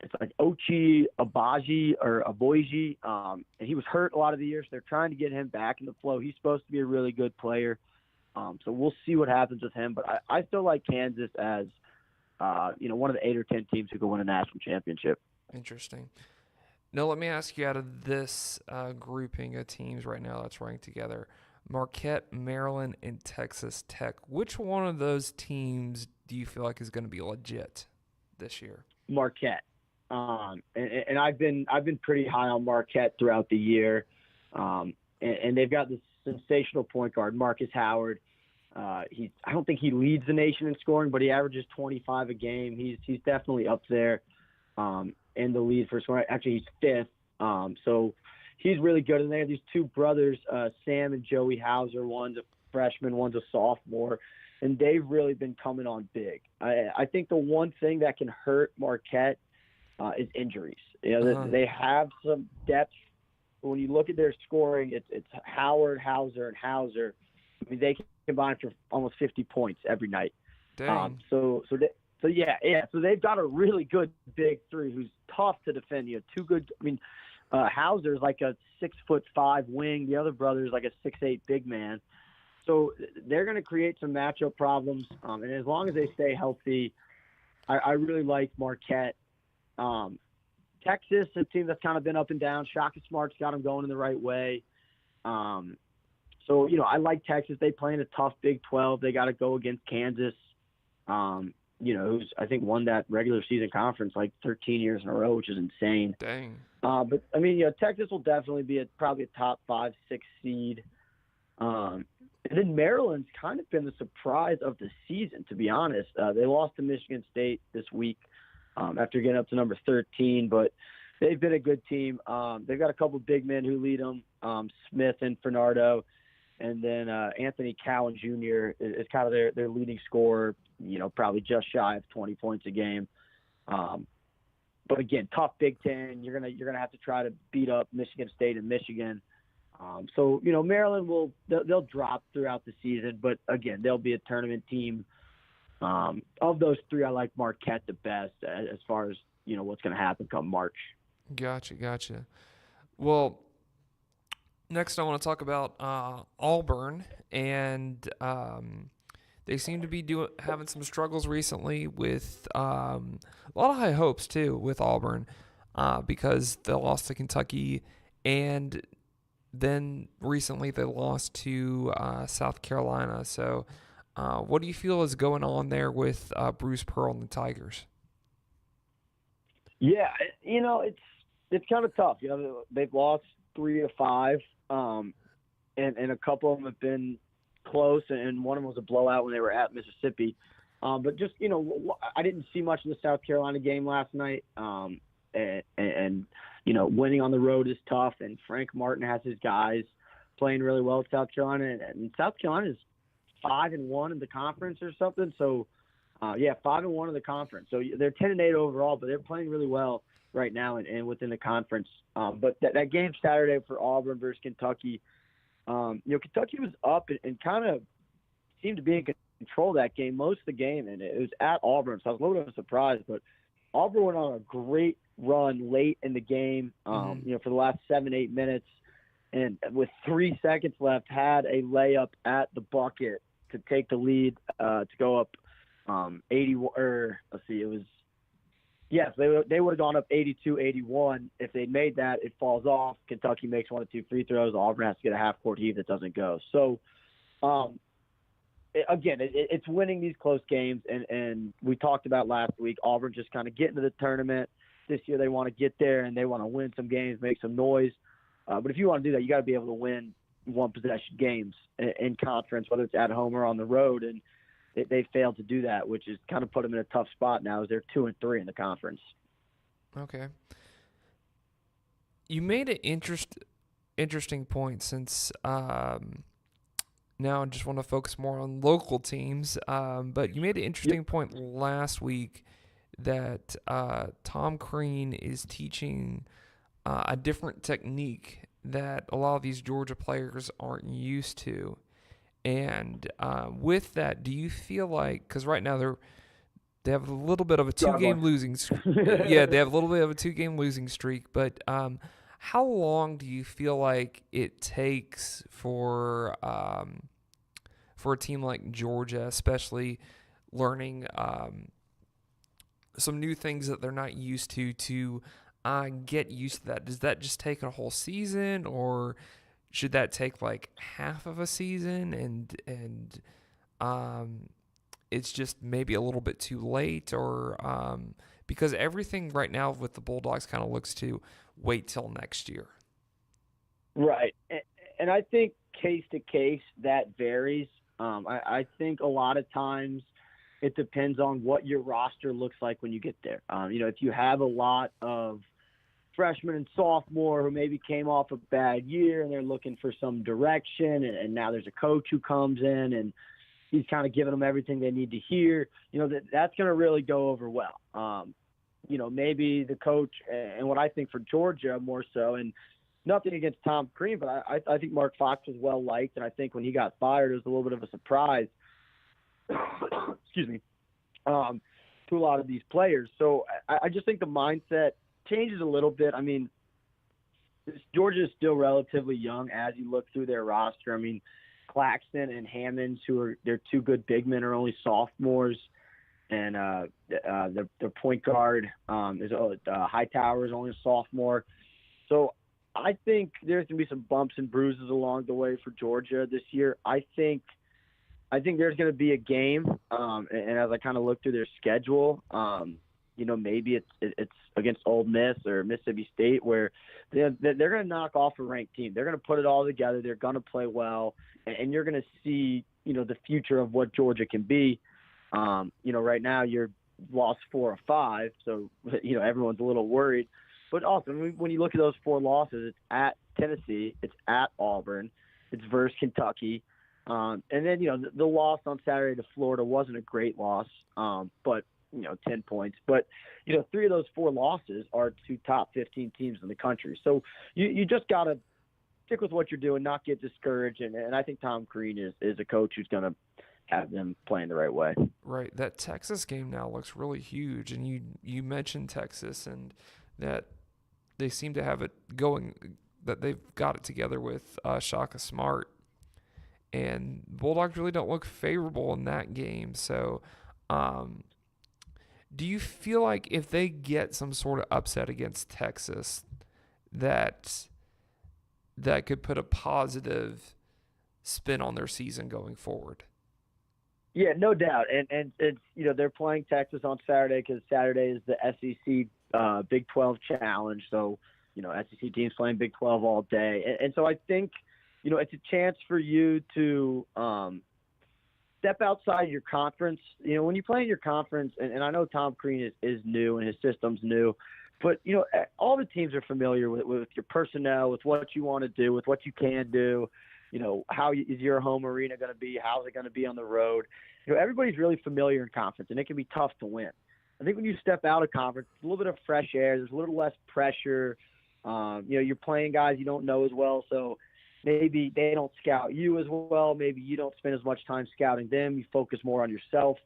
It's like Ochi Abaji or Aboiji, and he was hurt a lot of the year, so they're trying to get him back in the flow. He's supposed to be a really good player, so we'll see what happens with him. But I still like Kansas as one of the 8 or 10 teams who could win a national championship. Interesting. Now, let me ask you, out of this grouping of teams right now that's ranked together, Marquette, Maryland, and Texas Tech, which one of those teams do you feel like is going to be legit this year? Marquette. And I've been pretty high on Marquette throughout the year. And they've got this sensational point guard, Marcus Howard. I don't think he leads the nation in scoring, but he averages 25 a game. He's definitely up there in the lead for scoring. Actually, he's 5th. So he's really good. And they have these 2 brothers, Sam and Joey Hauser. One's a freshman, one's a sophomore. And they've really been coming on big. I think the one thing that can hurt Marquette is injuries. They have some depth. When you look at their scoring, it's Howard, Hauser, and Hauser. I mean, they can combine for almost 50 points every night. Dang. So they've got a really good big 3 who's tough to defend. 2 good. I mean, Hauser's like a 6'5" wing. The other brother is like a 6'8" big man. So they're going to create some matchup problems. And as long as they stay healthy, I really like Marquette. Texas, a team that's kind of been up and down. Shaka Smart's got them going in the right way. So I like Texas. They play in a tough Big 12. They got to go against Kansas, who's, I think, won that regular season conference like 13 years in a row, which is insane. Dang. But, Texas will definitely be probably a top 5, 6 seed. And then Maryland's kind of been the surprise of the season, to be honest. They lost to Michigan State this week. after getting up to number 13. But they've been a good team. They've got a couple big men who lead them, Smith and Fernardo. And then Anthony Cowan Jr. is kind of their leading scorer, probably just shy of 20 points a game. But again, tough Big Ten. You're gonna have to try to beat up Michigan State and Michigan. So Maryland they'll drop throughout the season, but again, they'll be a tournament team. Of those three, I like Marquette the best as far as what's going to happen come March. Gotcha. Well, next I want to talk about Auburn, and they seem to be having some struggles recently with a lot of high hopes too with Auburn because they lost to Kentucky, and then recently they lost to South Carolina. So what do you feel is going on there with Bruce Pearl and the Tigers? Yeah, it's kind of tough. They've lost 3 of 5, and a couple of them have been close, and one of them was a blowout when they were at Mississippi. But just I didn't see much of the South Carolina game last night, and winning on the road is tough. And Frank Martin has his guys playing really well at South Carolina, and South Carolina is 5-1 in the conference or something. So, 5-1 in the conference. So they're 10-8 overall, but they're playing really well right now and within the conference. But that game Saturday for Auburn versus Kentucky, Kentucky was up and kind of seemed to be in control of that game most of the game, and it was at Auburn, so I was a little bit of a surprise. But Auburn went on a great run late in the game, for the last 7-8 minutes, and with 3 seconds left, had a layup at the bucket to take the lead to go up 81. Or let's see, it was they would have gone up 82-81 if they'd made that. It falls off. Kentucky makes 1 of 2 free throws. Auburn has to get a half-court heave that doesn't go. So, again, it's winning these close games, and we talked about last week, Auburn just kind of getting to the tournament. This year they want to get there, and they want to win some games, make some noise. But if you want to do that, you got to be able to win one-possession games in conference, whether it's at home or on the road, and they failed to do that, which has kind of put them in a tough spot now as they're 2-3 in the conference. Okay. You made an interesting point since now I just want to focus more on local teams, but you made an interesting point last week that Tom Crean is teaching a different technique that a lot of these Georgia players aren't used to. And with that, do you feel like, because right now they have a little bit of a two-game losing streak. Yeah, they have a little bit of a 2-game losing streak. But how long do you feel like it takes for a team like Georgia, especially learning some new things that they're not used to get used to that? Does that just take a whole season, or should that take like half of a season and it's just maybe a little bit too late, or because everything right now with the Bulldogs kind of looks to wait till next year? Right. And I think case to case that varies. I think a lot of times it depends on what your roster looks like when you get there. If you have a lot of freshmen and sophomore who maybe came off a bad year and they're looking for some direction, and now there's a coach who comes in and he's kind of giving them everything they need to hear, that's going to really go over well. Maybe the coach, and what I think for Georgia more so, and nothing against Tom Crean, but I think Mark Fox was well liked, and I think when he got fired, it was a little bit of a surprise excuse me, to a lot of these players. So I just think the mindset changes a little bit. I mean, Georgia is still relatively young as you look through their roster. I mean, Claxton and Hammonds, they're 2 good big men, are only sophomores, and their point guard Hightower is only a sophomore. So I think there's going to be some bumps and bruises along the way for Georgia this year. I think there's going to be a game, and as I kind of look through their schedule, maybe it's against Ole Miss or Mississippi State, where they're going to knock off a ranked team. They're going to put it all together. They're going to play well, and you're going to see, the future of what Georgia can be. Right now you're lost 4 or 5, so everyone's a little worried. But also, when you look at those 4 losses, it's at Tennessee, it's at Auburn, it's versus Kentucky, and then the loss on Saturday to Florida wasn't a great loss, but 10 points. But 3 of those 4 losses are to top 15 teams in the country. So you just gotta stick with what you're doing, not get discouraged, and I think Tom Crean is a coach who's gonna have them playing the right way. Right. That Texas game now looks really huge, and you mentioned Texas and that they seem to have it going, that they've got it together with Shaka Smart, and Bulldogs really don't look favorable in that game. So do you feel like if they get some sort of upset against Texas, that could put a positive spin on their season going forward? Yeah, no doubt, and it's they're playing Texas on Saturday because Saturday is the SEC Big 12 Challenge, so SEC teams playing Big 12 all day, and so I think it's a chance for you to step outside your conference. When you play in your conference, and I know Tom Crean is new and his system's new, but all the teams are familiar with your personnel, with what you want to do, with what you can do. How is your home arena going to be? How's it going to be on the road? Everybody's really familiar in conference, and it can be tough to win. I think when you step out of conference, it's a little bit of fresh air. There's a little less pressure. You're playing guys you don't know as well, so maybe they don't scout you as well. Maybe you don't spend as much time scouting them. You focus more on yourself.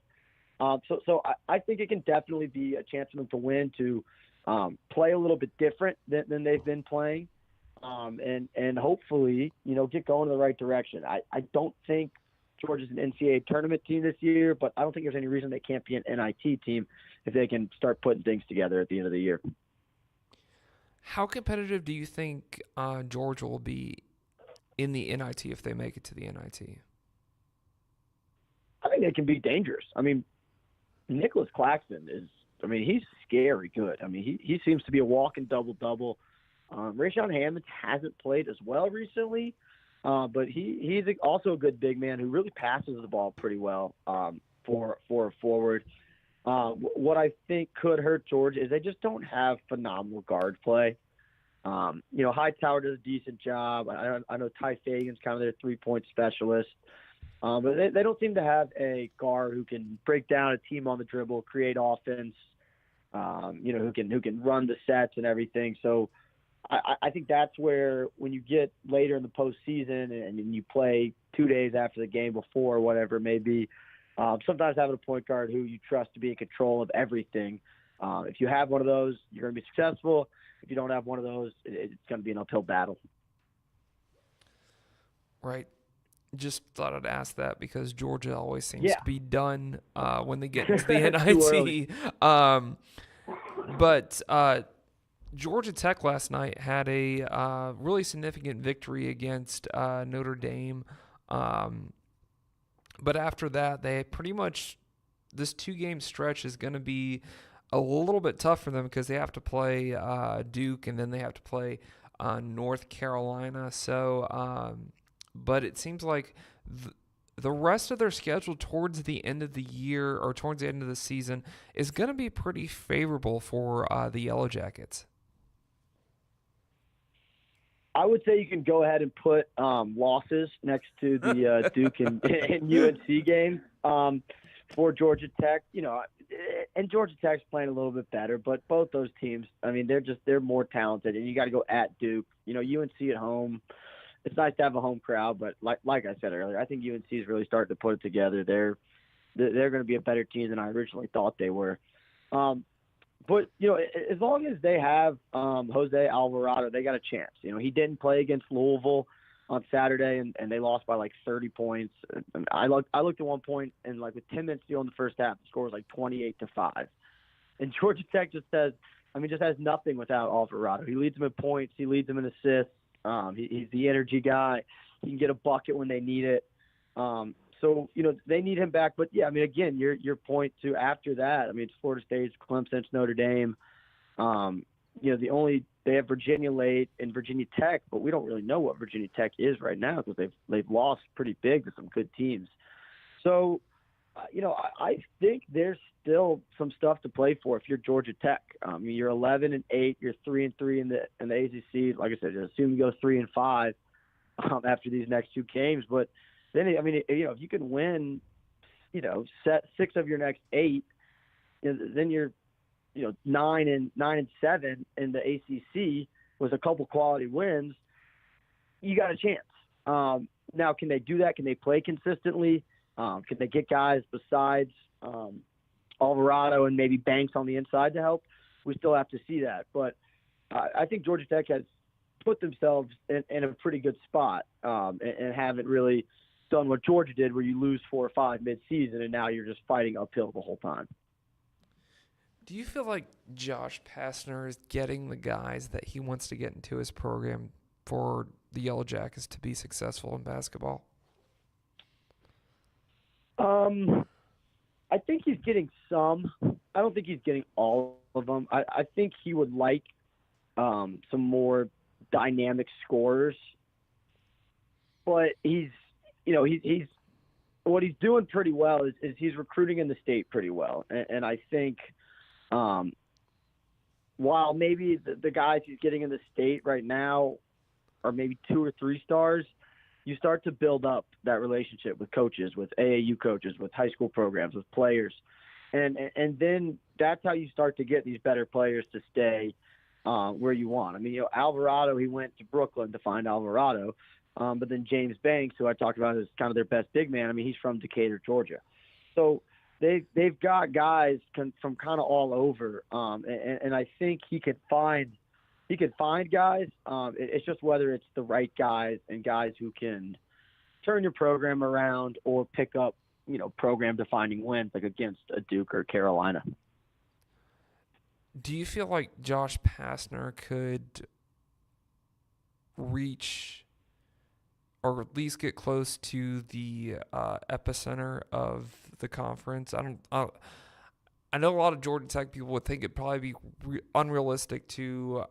So I think it can definitely be a chance for them to win, to play a little bit different than they've been playing. And hopefully, get going in the right direction. I don't think Georgia's an NCAA tournament team this year, but I don't think there's any reason they can't be an NIT team if they can start putting things together at the end of the year. How competitive do you think Georgia will be in the NIT if they make it to the NIT? I think they can be dangerous. Nicholas Claxton he's scary good. He seems to be a walking double-double. Rashawn Hammonds hasn't played as well recently, but he's also a good big man who really passes the ball pretty well for a forward. What I think could hurt Georgia is they just don't have phenomenal guard play. Hightower does a decent job. I know Ty Fagan's kind of their three-point specialist. But they don't seem to have a guard who can break down a team on the dribble, create offense, who can run the sets and everything. So I think that's where when you get later in the postseason and you play 2 days after the game before or whatever it may be, sometimes having a point guard who you trust to be in control of everything. If you have one of those, you're going to be successful. If you don't have one of those, it's going to be an uphill battle. Right. Just thought I'd ask that because Georgia always seems to be done when they get into the NIT. But Georgia Tech last night had a really significant victory against Notre Dame. But after that, they pretty much – this 2-game stretch is going to be a little bit tough for them because they have to play Duke and then they have to play North Carolina. So but it seems like the rest of their schedule towards the end of the year or towards the end of the season is going to be pretty favorable for the Yellow Jackets. I would say you can go ahead and put losses next to the Duke and UNC game for Georgia Tech. And Georgia Tech's playing a little bit better, but both those teams, they're more talented, and you got to go at Duke. UNC at home. It's nice to have a home crowd, but like I said earlier, I think UNC is really starting to put it together. They're going to be a better team than I originally thought they were. But as long as they have Jose Alvarado, they got a chance. He didn't play against Louisville on Saturday, and they lost by like 30 points. I looked at one point, and with 10 minutes to go in the first half, the score was 28-5. And Georgia Tech just has nothing without Alvarado. He leads them in points. He leads them in assists. He's the energy guy. He can get a bucket when they need it. So they need him back. But yeah, again, your point to after that. It's Florida State, Clemson, Notre Dame. They have Virginia late and Virginia Tech, but we don't really know what Virginia Tech is right now because they've lost pretty big to some good teams. So I think there's still some stuff to play for if you're Georgia Tech. You're 11-8, you're 3-3 in the ACC. Like I said, assume you go 3-5 after these next two games. But then, if you can win, set 6 of your next 8, then you're 9-7 in the ACC with a couple quality wins. You got a chance. Now, can they do that? Can they play consistently? Can they get guys besides Alvarado and maybe Banks on the inside to help? We still have to see that. But I think Georgia Tech has put themselves in a pretty good spot and haven't really done what Georgia did, where you lose 4 or 5 midseason and now you're just fighting uphill the whole time. Do you feel like Josh Pastner is getting the guys that he wants to get into his program for the Yellow Jackets to be successful in basketball? I think he's getting some. I don't think he's getting all of them. I think he would like some more dynamic scorers, but he's what he's doing pretty well is he's recruiting in the state pretty well, and I think while maybe the guys he's getting in the state right now are maybe 2 or 3 stars, you start to build up that relationship with coaches, with AAU coaches, with high school programs, with players. And then that's how you start to get these better players to stay where you want. Alvarado, he went to Brooklyn to find Alvarado. But then James Banks, who I talked about as kind of their best big man, he's from Decatur, Georgia. So they've got guys from kind of all over. And I think he could find guys. It's just whether it's the right guys and guys who can turn your program around or pick up, program-defining wins like against a Duke or Carolina. Do you feel like Josh Pastner could reach or at least get close to the epicenter of the conference? I know a lot of Georgia Tech people would think it'd probably be unrealistic to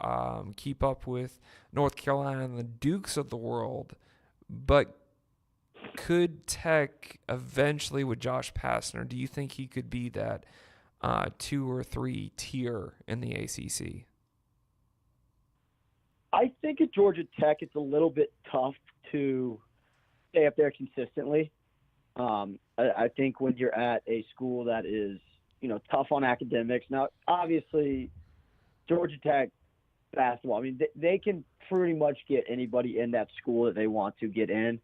keep up with North Carolina and the Dukes of the world, but could Tech eventually, with Josh Pastner, do you think he could be that 2 or 3 tier in the ACC? I think at Georgia Tech it's a little bit tough to stay up there consistently. I think when you're at a school that is tough on academics. Now, obviously, Georgia Tech basketball, they can pretty much get anybody in that school that they want to get in.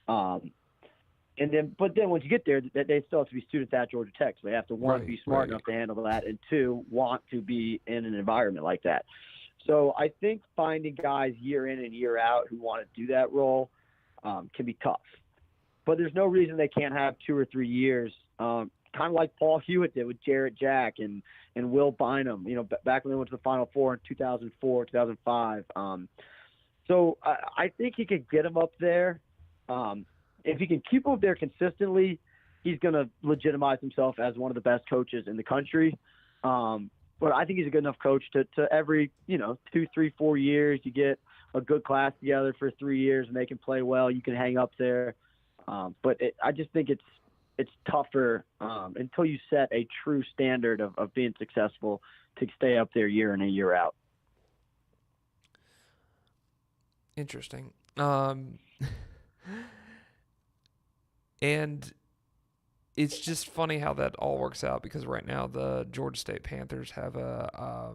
But then once you get there, they still have to be students at Georgia Tech. So they have to, one, be smart enough to handle that, and 2, want to be in an environment like that. So I think finding guys year in and year out who want to do that role can be tough. But there's no reason they can't have 2 or 3 years, kind of like Paul Hewitt did with Jarrett Jack and Will Bynum, back when they went to the Final Four in 2004, 2005. So I think he could get him up there. If he can keep him up there consistently, he's going to legitimize himself as one of the best coaches in the country. But I think he's a good enough coach to every, 2, 3, 4 years, you get a good class together for 3 years and they can play well. You can hang up there. But I just think it's tougher until you set a true standard of being successful to stay up there year in and year out. Interesting. And it's just funny how that all works out, because right now the Georgia State Panthers have a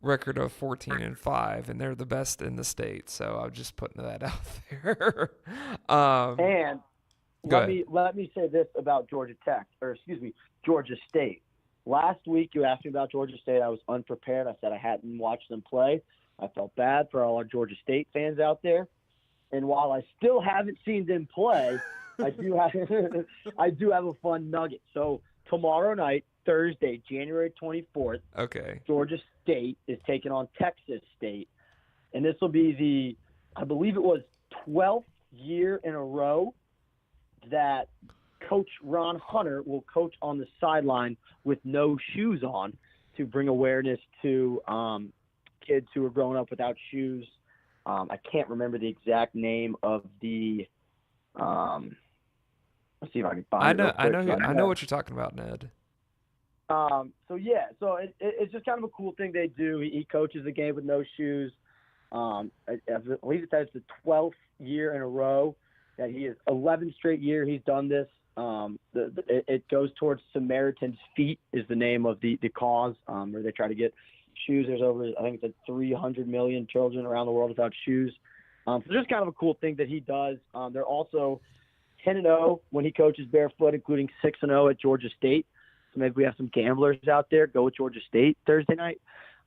record of 14-5, and they're the best in the state. So I'm just putting that out there. And let me say this about Georgia State. Last week you asked me about Georgia State. I was unprepared. I said I hadn't watched them play. I felt bad for all our Georgia State fans out there. And while I still haven't seen them play, I do have a fun nugget. So tomorrow night, Thursday, January 24th, Georgia State is taking on Texas State. And this will be I believe it was 12th year in a row that Coach Ron Hunter will coach on the sideline with no shoes on to bring awareness to kids who are growing up without shoes. I can't remember the exact name of the Let's see if I can find it. I know what you're talking about, Ned. So it's just kind of a cool thing they do. He coaches a game with no shoes. I believe it's the 12th year in a row that he is 11 straight year he's done this. It goes towards Samaritan's Feet is the name of the cause, where they try to get shoes. There's I think it's 300 million children around the world without shoes. So just kind of a cool thing that he does. They're also 10-0 when he coaches barefoot, including 6-0 at Georgia State. So maybe we have some gamblers out there. Go with Georgia State Thursday night.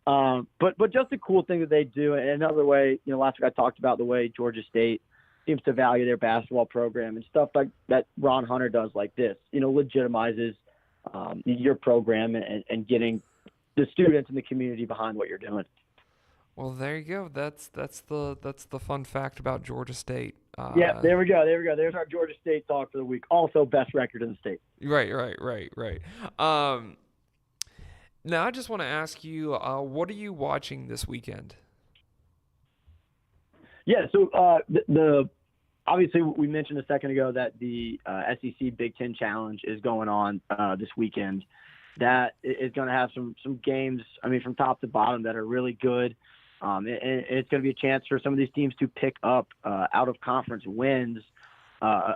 But just a cool thing that they do. And another way, last week I talked about the way Georgia State seems to value their basketball program, and stuff like that Ron Hunter does like this, legitimizes your program and getting the students and the community behind what you're doing. Well, there you go. That's the fun fact about Georgia State. Yeah, there we go. There's our Georgia State talk for the week. Also, best record in the state. Right. Now, I just want to ask you, what are you watching this weekend? Yeah, so obviously we mentioned a second ago that the SEC Big Ten Challenge is going on this weekend. That is going to have some games, from top to bottom that are really good. And it's going to be a chance for some of these teams to pick up out-of-conference wins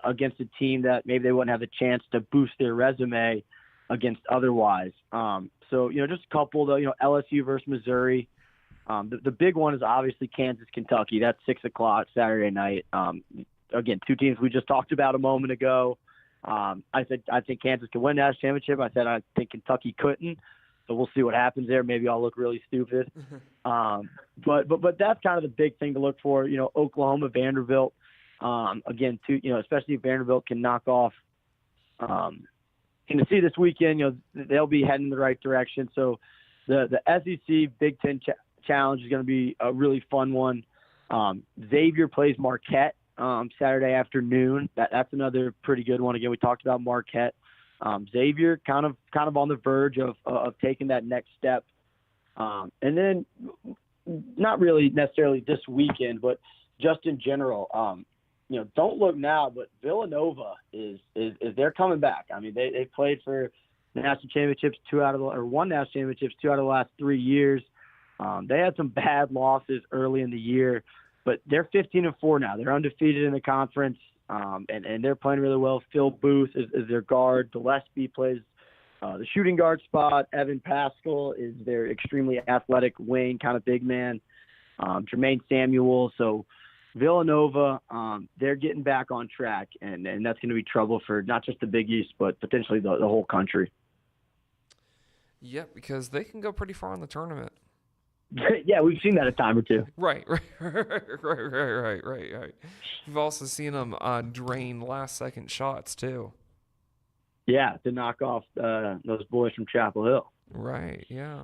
against a team that maybe they wouldn't have the chance to boost their resume against otherwise. So, just a couple, though, LSU versus Missouri. The big one is obviously Kansas, Kentucky. That's 6 o'clock Saturday night. Again, two teams we just talked about a moment ago. I said I think Kansas could win the national championship. I said I think Kentucky couldn't. So we'll see what happens there. Maybe I'll look really stupid. But that's kind of the big thing to look for. Oklahoma, Vanderbilt. Again, especially if Vanderbilt can knock off Tennessee this weekend. They'll be heading in the right direction. So the SEC Big Ten Challenge is going to be a really fun one. Xavier plays Marquette Saturday afternoon. That's another pretty good one. Again, we talked about Marquette. Xavier kind of on the verge of taking that next step. And then not really necessarily this weekend, but just in general, don't look now, but Villanova they're coming back. They played for the national championships won national championships 2 out of the last 3 years. They had some bad losses early in the year, but they're 15-4 now. They're undefeated in the conference, and they're playing really well. Phil Booth is their guard. Gillespie plays the shooting guard spot. Evan Pascal is their extremely athletic wing, kind of big man. Jermaine Samuel. So Villanova, they're getting back on track, and that's going to be trouble for not just the Big East, but potentially the whole country. Yeah, because they can go pretty far in the tournament. Yeah, we've seen that a time or two. Right. We've also seen them drain last-second shots too. Yeah, to knock off those boys from Chapel Hill. Right. Yeah.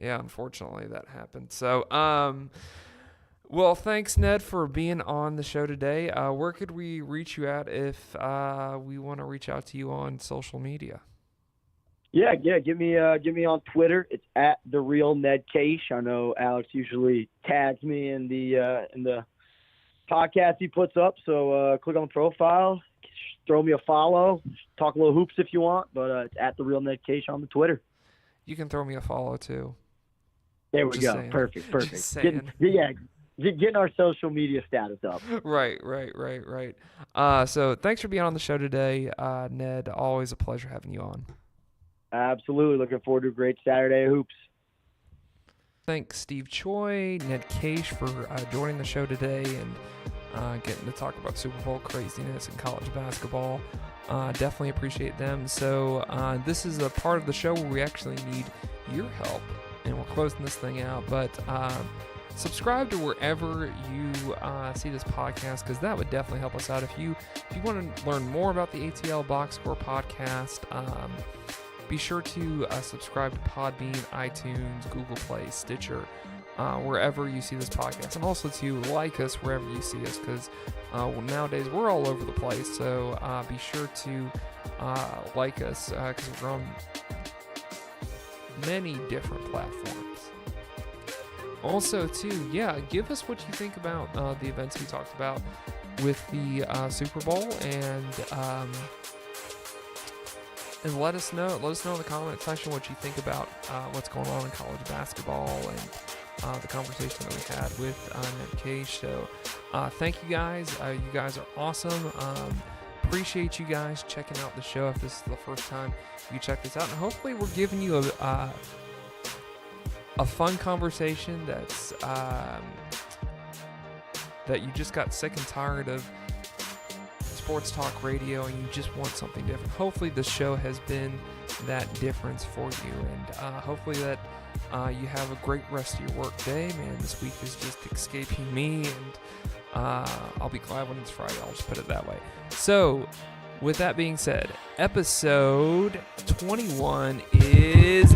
Unfortunately, that happened. So, well, thanks, Ned, for being on the show today. Where could we reach you at if we want to reach out to you on social media? Yeah. Give me on Twitter. It's at the real Ned Kaish. I know Alex usually tags me in the podcast he puts up. So click on the profile, throw me a follow, talk a little hoops if you want. But it's at the real Ned Kaish on the Twitter. You can throw me a follow too. There we go. Saying. Perfect. Getting our social media status up. Right. So thanks for being on the show today, Ned. Always a pleasure having you on. Absolutely. Looking forward to a great Saturday of hoops. Thanks, Steve Choi, Ned Kaish, for joining the show today and getting to talk about Super Bowl craziness and college basketball. Definitely appreciate them. So this is a part of the show where we actually need your help, and we're closing this thing out. But subscribe to wherever you see this podcast, because that would definitely help us out. If you want to learn more about the ATL Box Score podcast, be sure to subscribe to Podbean, iTunes, Google Play, Stitcher, wherever you see this podcast, and also to like us wherever you see us, because nowadays we're all over the place. So be sure to like us, because we're on many different platforms. Also, too, give us what you think about the events we talked about with the Super Bowl, and let us know. Let us know in the comment section what you think about what's going on in college basketball and the conversation that we had with Ned Kaish. So thank you guys. You guys are awesome. Appreciate you guys checking out the show. If this is the first time you check this out, and hopefully we're giving you a fun conversation that's that you just got sick and tired of sports talk radio and you just want something different. Hopefully the show has been that difference for you, and hopefully that you have a great rest of your work day. Man, this week is just escaping me, and I'll be glad when it's Friday. I'll just put it that way. So with that being said, episode 21 is